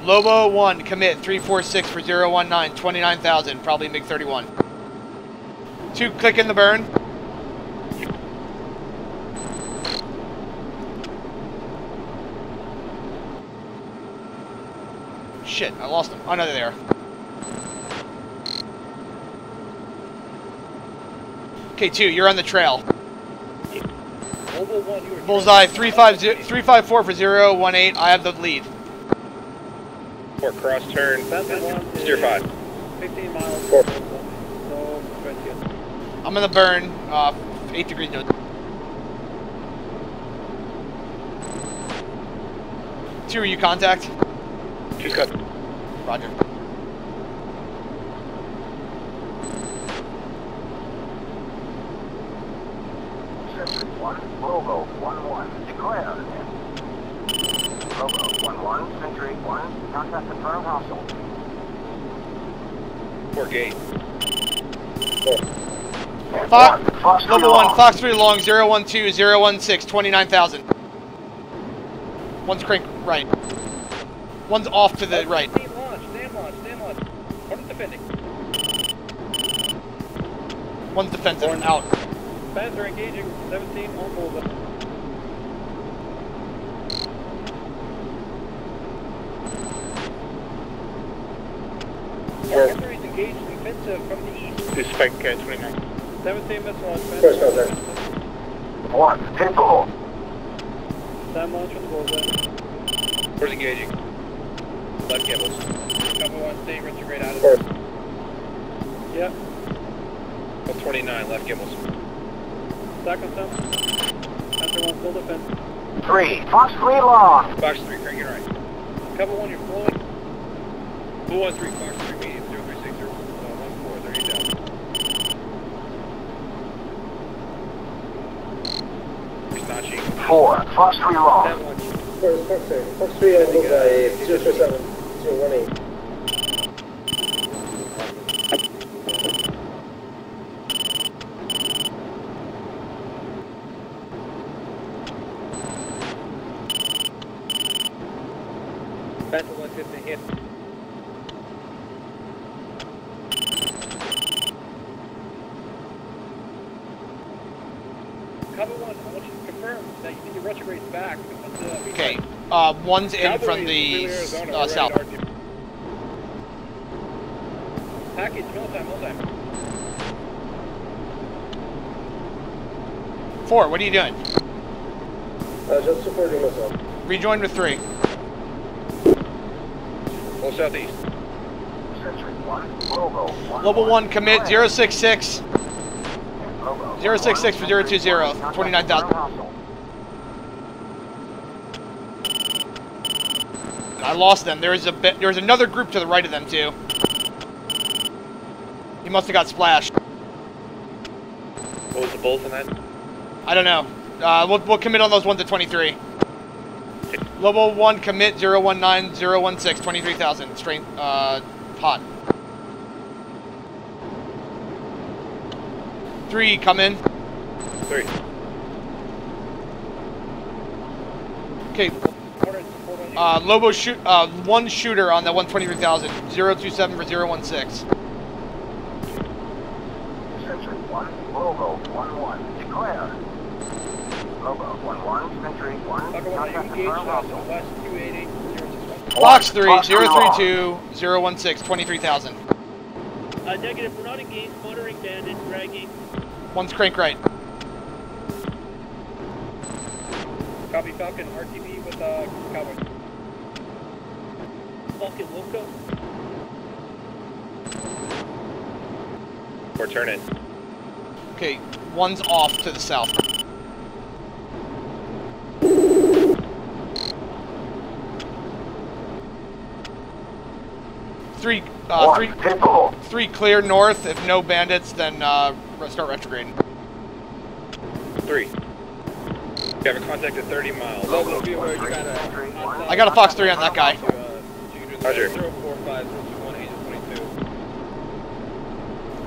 Lobo 1, commit 346 for 019, 29,000, probably MiG 31. 2, click in the burn. Shit, I lost them. Oh no, they're there. Okay, 2, you're on the trail. Bullseye 354 for 018. I have the lead. For cross turn. Steer 5. 15 miles. 4. No, 20. I'm in the burn. 8 degrees north. 2, are you contact? 2's cut. Roger. Sentry 1, Logo 1-1, declare. Logo 1-1, Sentry 1, contact confirmed hostile. 4 gate. 4. Level 1, Fox 3 long, 012, 016, 29,000. One's crank right. One's off to the right. Stand launch. One's defending. One's defensive, out. Panther engaging 17 on bullseye. Panther is engaged defensive from the east. This spike 29. 17 missile launch. First contact. 1, pinball. Stand launch on bullseye. Where's engaging? Left gimbals. Cover 1, stay retrograde out of First. Yep. 129, left gimbals. Second step. Panther 1 full defense. 3, Fox 3 long. Fox 3, crank it right. Cover 1, you're flowing. 213, Fox 3, medium, 036, 14, 38,000. He's notching. 4, Fox 3 long. Stand launch. First, Fox 3. Fox 3 on bullseye 037, 018. Panther 150 hit. Cover 1, I want you to confirm that you need to retrograde back. Okay, one's in from the south. Package, mill time. 4, what are you doing? Just supporting myself. Rejoin with 3. Full southeast. Global 1, commit 066. 066 for 020, 29,000. I lost them. There was another group to the right of them too. He must have got splashed. What was the bullet on that? I don't know. We'll commit on those ones at 23. Global 1, commit 019, 016, 23,000. Strength, hot. 3, come in. 3. Okay. Lobo shoot. One shooter on that 123,000. 027 for 016. Sentry 1, Lobo 1-1, declare. Lobo 1-1, Sentry 1, contact confirmed hostile. West 280, 061. Fox 3, 032, 016, 23,000. Negative, we're not engaged, monitoring bandit, dragging. One's crank right. Copy Falcon, RTB with Cowboy. Falcon, Loco. Or turn in. Okay, one's off to the south. Three clear north. If no bandits, then start retrograding. 3. We have a contact at 30 miles. I got a Fox 3 on that guy. Roger. 045, 021, Angel 22.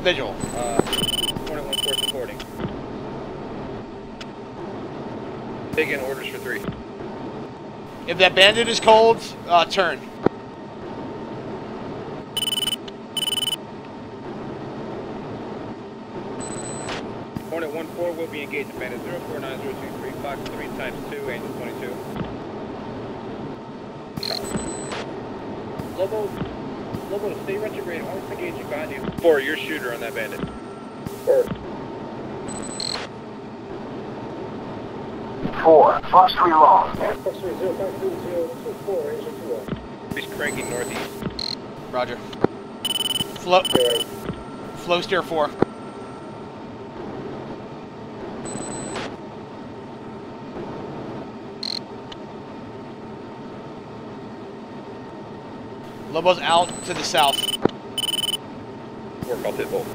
Visual. 21-4 supporting. Take in orders for 3. If that bandit is cold, turn. Hornet 1-4 will be engaged. Bandit 049023, Fox 3 times 2, Angel 22. Lobo, stay retrograde. Hornet's engaging behind you. 4, your shooter on that bandit. 4, Fox 3 long. Fox 3, 052, Angel 2. He's cranking northeast. Roger. Flow steer 4. Lobo's out to the south. Work, I'll hit both.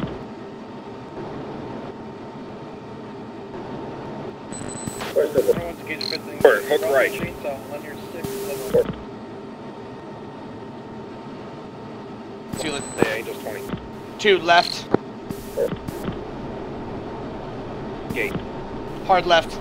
Hook right. Yeah, Angel's 20. 2 left. Gate. Hard left.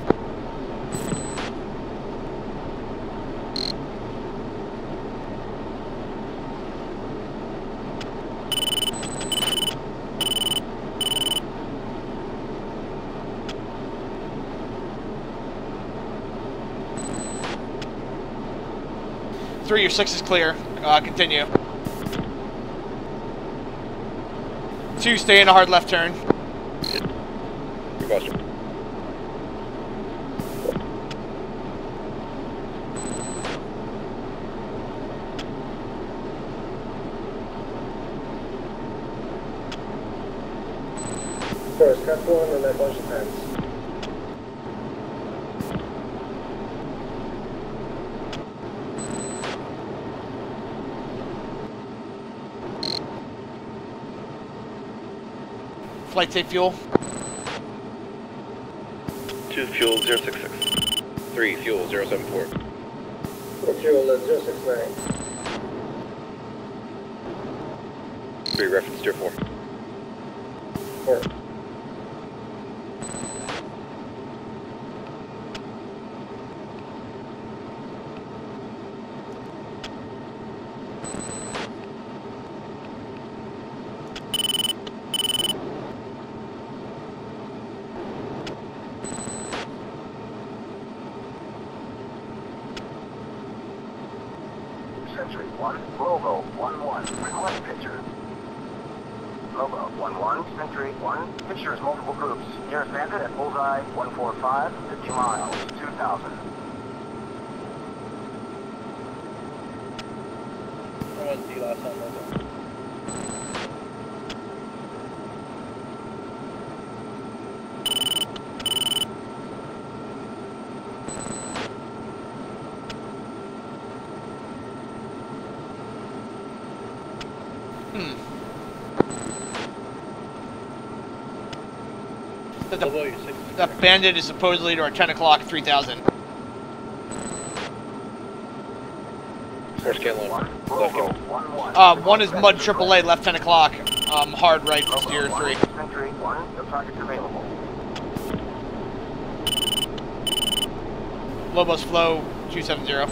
Your 6 is clear. Continue. 2, stay in a hard left turn. Buster. First, cut 1 and then bunch of hands. Flight safe fuel. 2 fuel 066. 3 fuel 074. 4 fuel 069. 3 reference tier 4. 4. Sentry 1, Lobo 1-1, request picture. Logo 1-1, Sentry 1, pictures multiple groups. Nearest bandit at bullseye 145, 50 miles, 2000. I want D last on Logo. The bandit is supposedly to our 10 o'clock 3000. First kill one. Left kill. One is Mud AAA, left 10 o'clock. Hard right, steer 3. Sentry 1, the target's available. Lobos flow 270.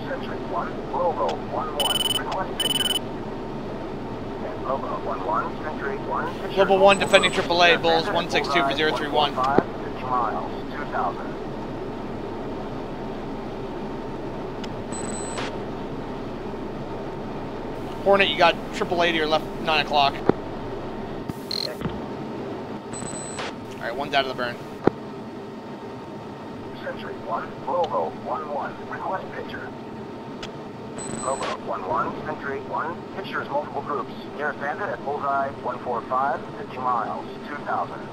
Sentry 1, Logo 1-1, request picture. And Logo 1-1, Sentry 1, picture. Global 1 defending AAA, Bulls 162 for 031. 50 miles, 2000. Hornet, you got AAA to your left 9 o'clock. Alright, one's out of the burn. Sentry 1, Logo 1-1, request picture. Logo 1-1, Sentry 1, pictures multiple groups. Nearest bandit at bullseye 145, 50 miles, 2000.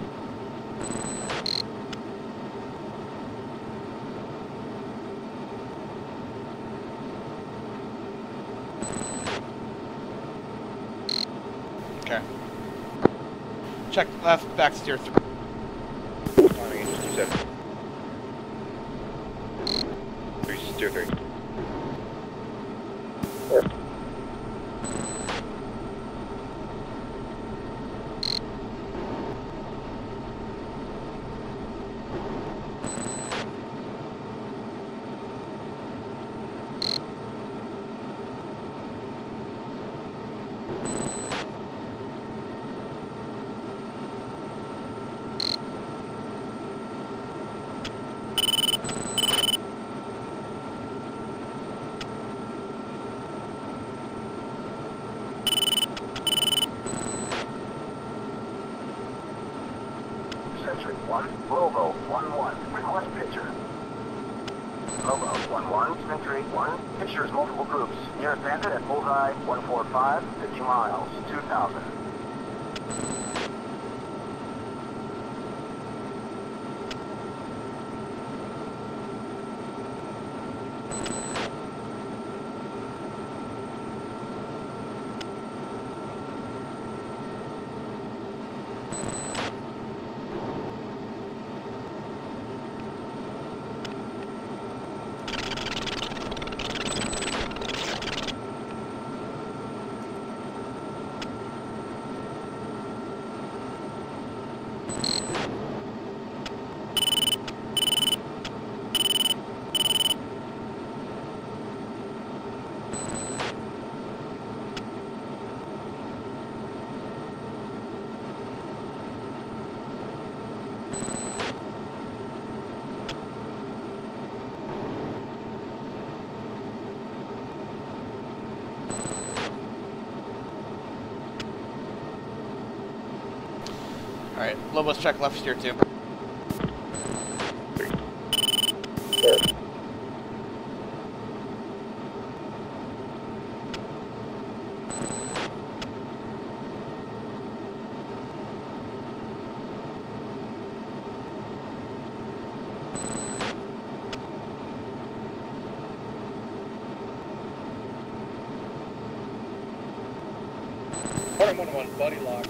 Okay. Check left, back steer 3. Climbing engines 27. 3. Sentry 1, Logo 1-1, request picture. Logo 1-1, Sentry 1, pictures multiple groups. Nearest bandit at bullseye 145, 50 miles, 2000. Alright, Lobos check left steer 2. Hornet 1-1, buddy lock.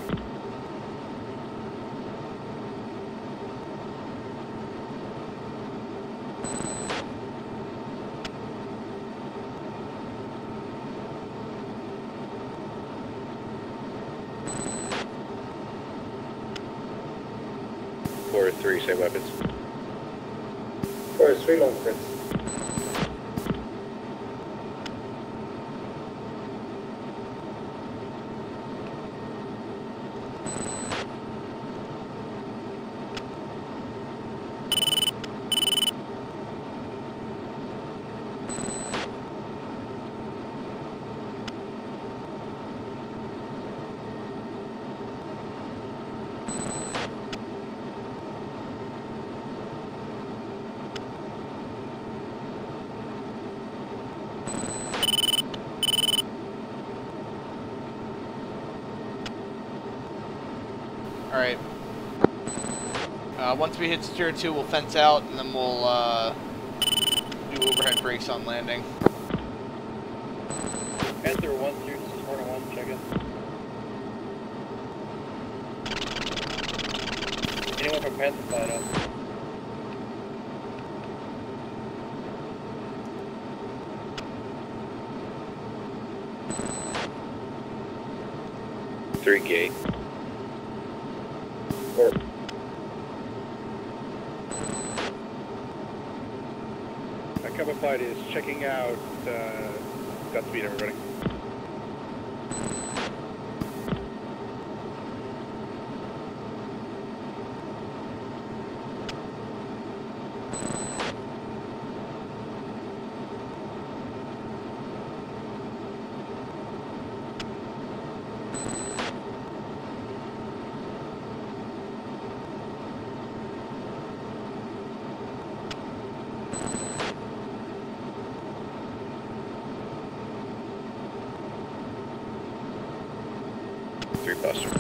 Or 3, say weapons. Forest 3 long fence. Alright. Once we hit Tier 2, we'll fence out, and then we'll do overhead brakes on landing. Panther 1 through 4-1, check in. Anyone from Panther side up? Three gate. Cover flight is checking out. Godspeed, everybody. Buster.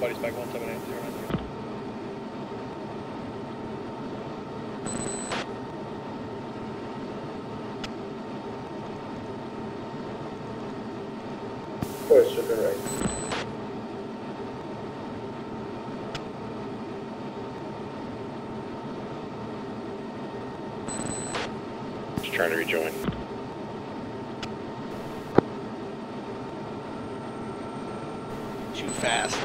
Buddy's back 1780. Forest sugar right. Just trying to rejoin. Too fast.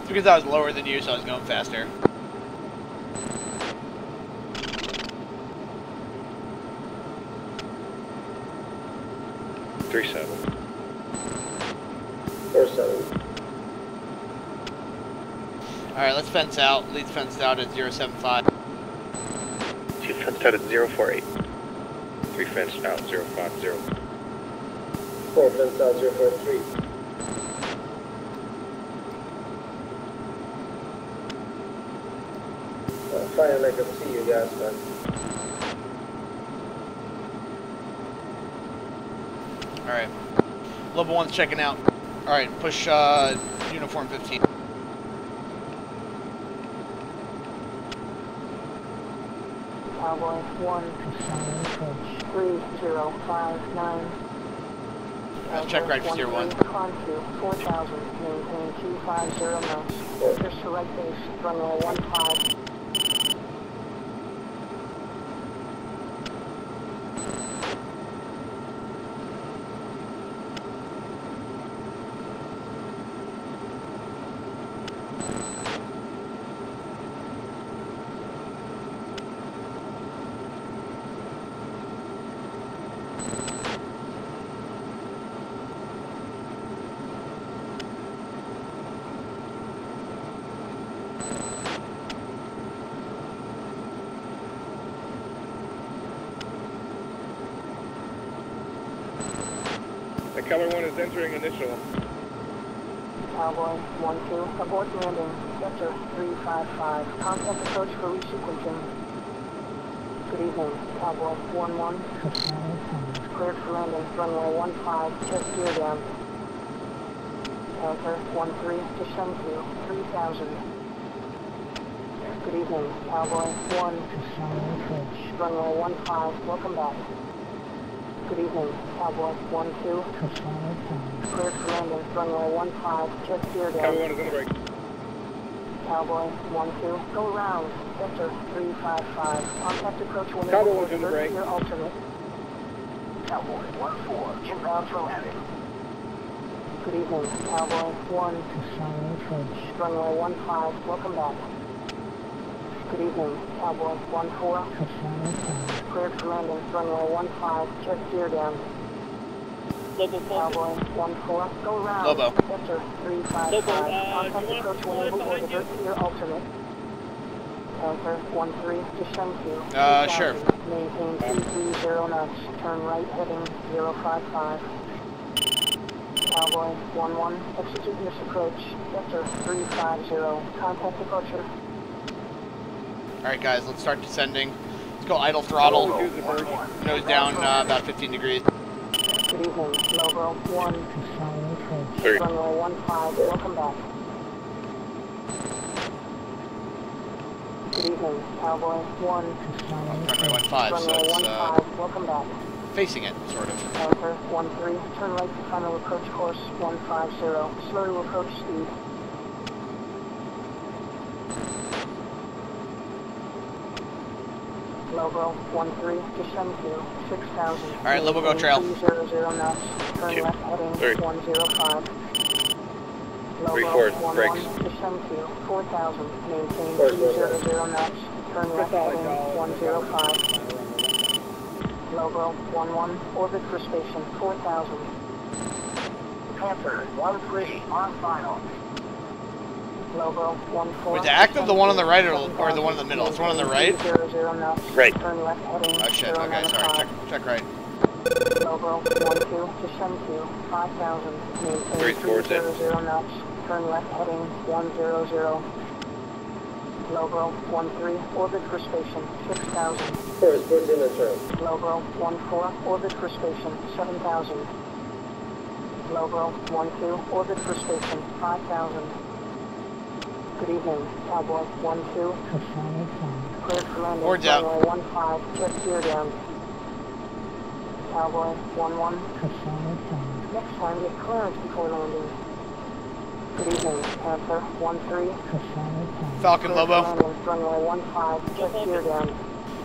It's because I was lower than you, so I was going faster. Three 7. 4-7. Alright, let's fence out. Lead's fenced out at 075. 2 fenced out at 048. 3 fenced out 050. 4 fenced out 043. Finally, I can see you guys, man. Alright. Level 1's checking out. Alright, push uniform 15. Cowboy 1 to 7 pitch 3059. Check right for tier 1. Climb to 4,000, maintain 250 knots. Vectors to right base, runway 15. The color one is entering initial. Cowboy 1-2, abort landing, sector 355, contact approach for resequencing. Good evening, Cowboy 1-1. Cleared for landing, runway 15, check gear down. Panther 1-3, descend to 3,000. Good evening, Cowboy 1. Runway 15, welcome back. Good evening, Cowboy 1-2. Cleared for landing, runway 15, check gear down. Cowboy 1 is on the brake. Cowboy 1-2, go around, sector 355, contact approach when Cowboy able 1's to on the divert brake. to your alternate. Cowboy 1-4, inbound for landing. Good evening, Cowboy 1. Runway 15, welcome back. Good evening, Cowboy 1-4. Cleared for landing, runway 15, check gear down. Cowboy 1-4, go around. Lobo. Sector 355, contact approach when able or divert to your alternate. Panther 1-3, descend to. Sure. Maintain 230 knots, turn right heading 055. Cowboy 1-1, execute this approach, sector 350, contact departure. Alright guys, let's start descending. Let's go idle throttle. Nose down about 15 degrees. Good evening, Lobo 1. Three. Runway 15, welcome back. Good evening, Cowboy 1. Runway 15, so Runway it's 15, welcome back. facing it, sort of. Panther 1-3, turn right to final approach course 150, slow to approach speed. Lobo 1-3, descend to 6,000. Alright, Lobo, go trail. 300 knots, turn Two. left heading Three. 105. 3-4, Lobo brakes. 1-1, descend to 4,000, maintain 200 knots, turn left heading 105. Lobo 1-1, orbit for station 4,000. Panther 1-3, on final. Lobo 1-4. Wait, the active, the one on the right or the one in the middle? It's the one on the right? 200 knots, Right. turn left heading Oh shit, okay, sorry. Check right. Lobo 1-2, descend to 5,000, maintain Three towards it. 300 knots, turn left heading 100. Lobo 1-3, orbit for station 6,000. First, put in a turn. Lobo 1-4, orbit for station 7,000. Lobo 1-2, orbit for station 5,000. Good evening, Cowboy 1-2. Cleared for landing, Boards out. runway 15, check gear down. Cowboy 1-1. Next time, get clearance before landing. Good evening, Panther 1-3. Falcon, Lobo. Landing, runway 15, check gear down.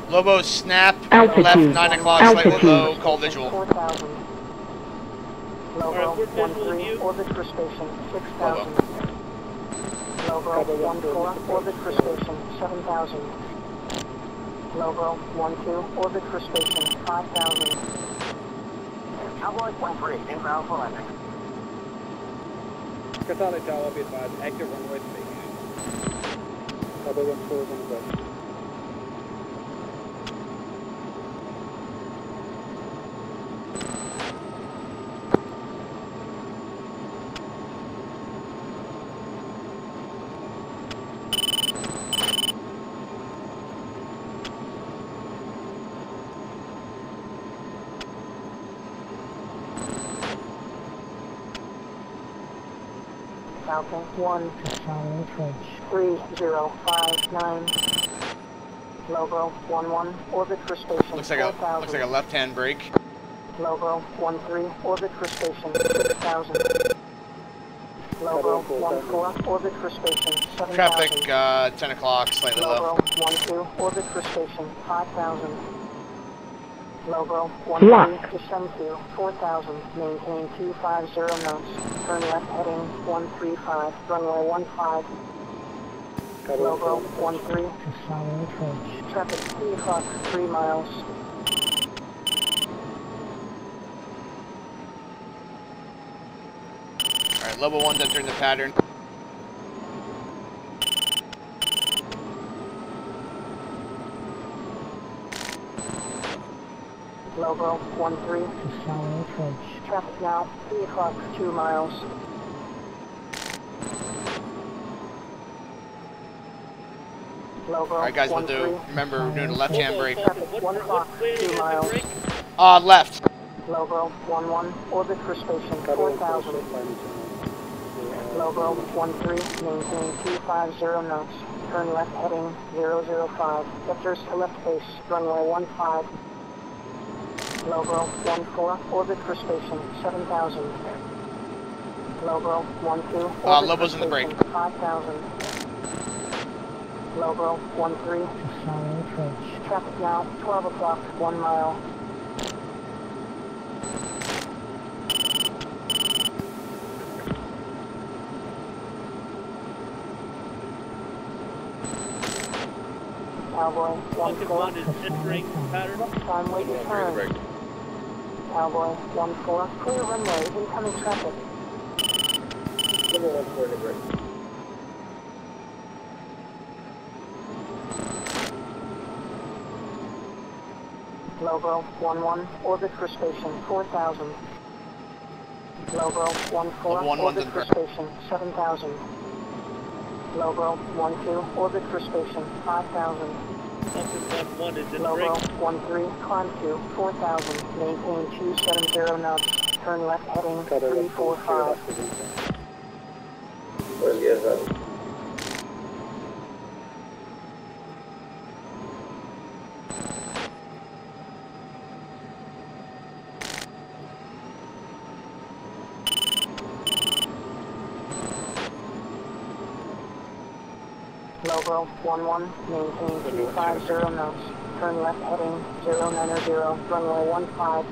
Lobo, snap, Altitude. left 9 o'clock, slightly low, call visual. 4,000. Lobo 1-3, orbit for station 6,000. Lobo 1-4, orbit for station 7,000. Lobo 1-2, orbit for station 5,000. Cowboy 1-3, inbound for landing. Casale Tower, be advised, active runway 3. Cowboy 1-4 is on the way. Falcon 1, 3059. Lobo 1-1, orbit for station Looks like 4,000. a left-hand brake. Logo 13, orbit for station 6000. Logo 14, orbit for station 7000. Traffic 10 o'clock, slightly low. Logo 12, orbit for station 5000. Logo 13, descend to 4000, maintain 250 knots. Turn left heading 135, runway 15. Logo 13, solid approach. Traffic 3 o'clock, 3 miles. Alright, Lobo 1's entering the pattern. Logo 13, solid approach. Traffic now 3 o'clock, 2 miles. Logo Alright guys, we'll do, remember, we're doing a left-hand brake. Traffic 1 o'clock, 2 miles. Left. Logo 11, orbit for station 4000. Logo 13, maintain 250 knots. Turn left heading 005. Vectors to left base, runway 15. Logo 14, orbit for station 7000. Logo 12, orbit Lobo's for in the brake. station 5000. Logo 13, solid approach. Traffic now 12 o'clock, 1 mile. Cowboy 14 is entering pattern. Next time, wait your turn. Cowboy 14, clear runway, incoming traffic. Number 14 in the brake. Logo 11, orbit for station 4000. Logo 14, orbit for station 7000. Logo 12, orbit for station 5000. Logo 13, climb to 4000, maintain 270 knots, turn left heading 345. Where's the S7? Logo 11, maintain 250 knots, turn left heading 090, runway 15.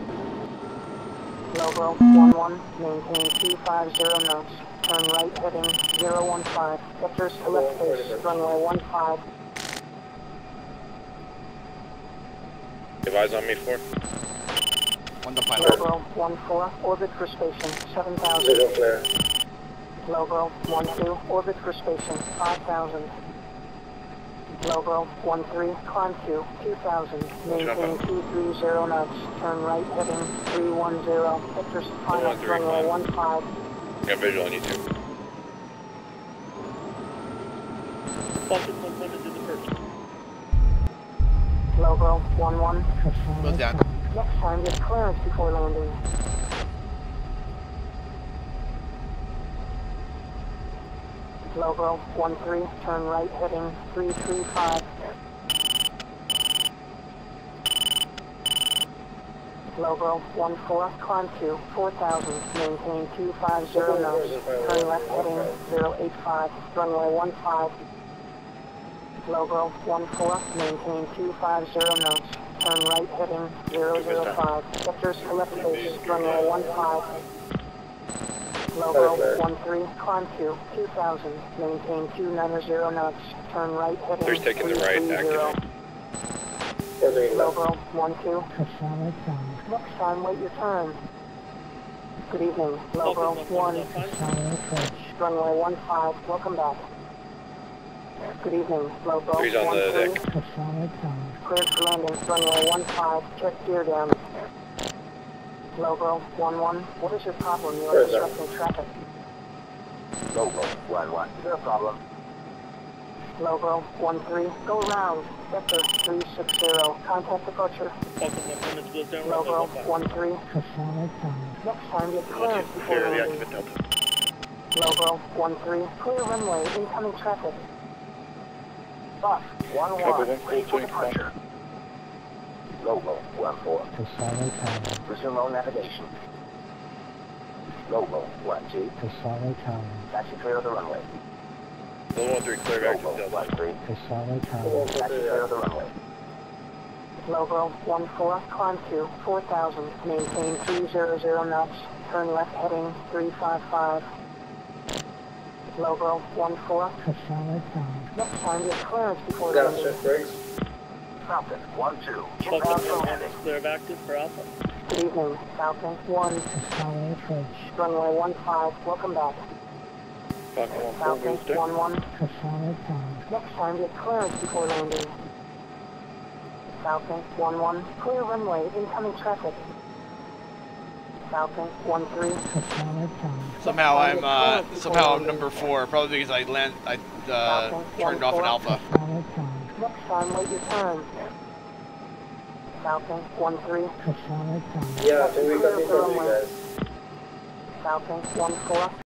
Logo 11, maintain 250 knots, turn right heading 015, vectors to left base, runway 15. Have eyes on me, 4. On the pilot. Logo 14, orbit for station 7000. Visual flare. Logo 12, orbit for station 5000. Logo 13, climb to 2000, maintain 230 knots, turn right heading 310, vectors final runway 15. Got visual on you too. Falcon 11 is in the first. Logo 11. Goes down. Next time, get clearance before landing. Logo 13, turn right heading 335. Logo 14, climb to 4000, maintain 250 knots, turn left heading 085, runway 15. Logo 14, maintain 250 knots, turn right heading 005, vectors to left base, runway 15. Logo 13, climb to 2000, maintain 290 knots, turn right heading There's taking the right, 330. activate. Logo 12. Next time, wait your turn. Good evening. Logo 1. Runway 15. Welcome back. Good evening. Logo 3's on the 13. deck. Cleared for landing. Runway 15. Check gear down. Logo 11. What is your problem? You are disrupting traffic. Logo 11, no problem. Logo 13. Go around. Vector 360. Contact departure. Logo 13. Next time, get clearance before landing. Logo 13. Clear runway. Incoming traffic. Bus 11, ready for departure. Logo 14. To follow tower. Resume low navigation. Logo 12. To follow tower. Taxi clear of the runway. Level 13 clear back to Logo Delta. 13. To follow tower. Taxi clear of the runway. Logo 14, climb to 4,000, maintain 300 knots, turn left heading 355. Logo 14. To follow tower. Next time get clearance before landing. Falcon 1-2. Inbound Falcon for 1 landing. is clear of active for Alpha. Good evening, Falcon 1. To follow approach. Runway 15, welcome back. Falcon 1-4, Falcon booster. 1-1. To follow tower. Next time get clearance before landing. Falcon 1-1, clear runway, incoming traffic. Falcon 1-3. To follow tower. Somehow I'm number 4, probably because I turned off an alpha. Follow tower. Next time wait your turn. Falcon 1-3. To follow tower. Yeah, I think we got it from you guys. Falcon 1-4.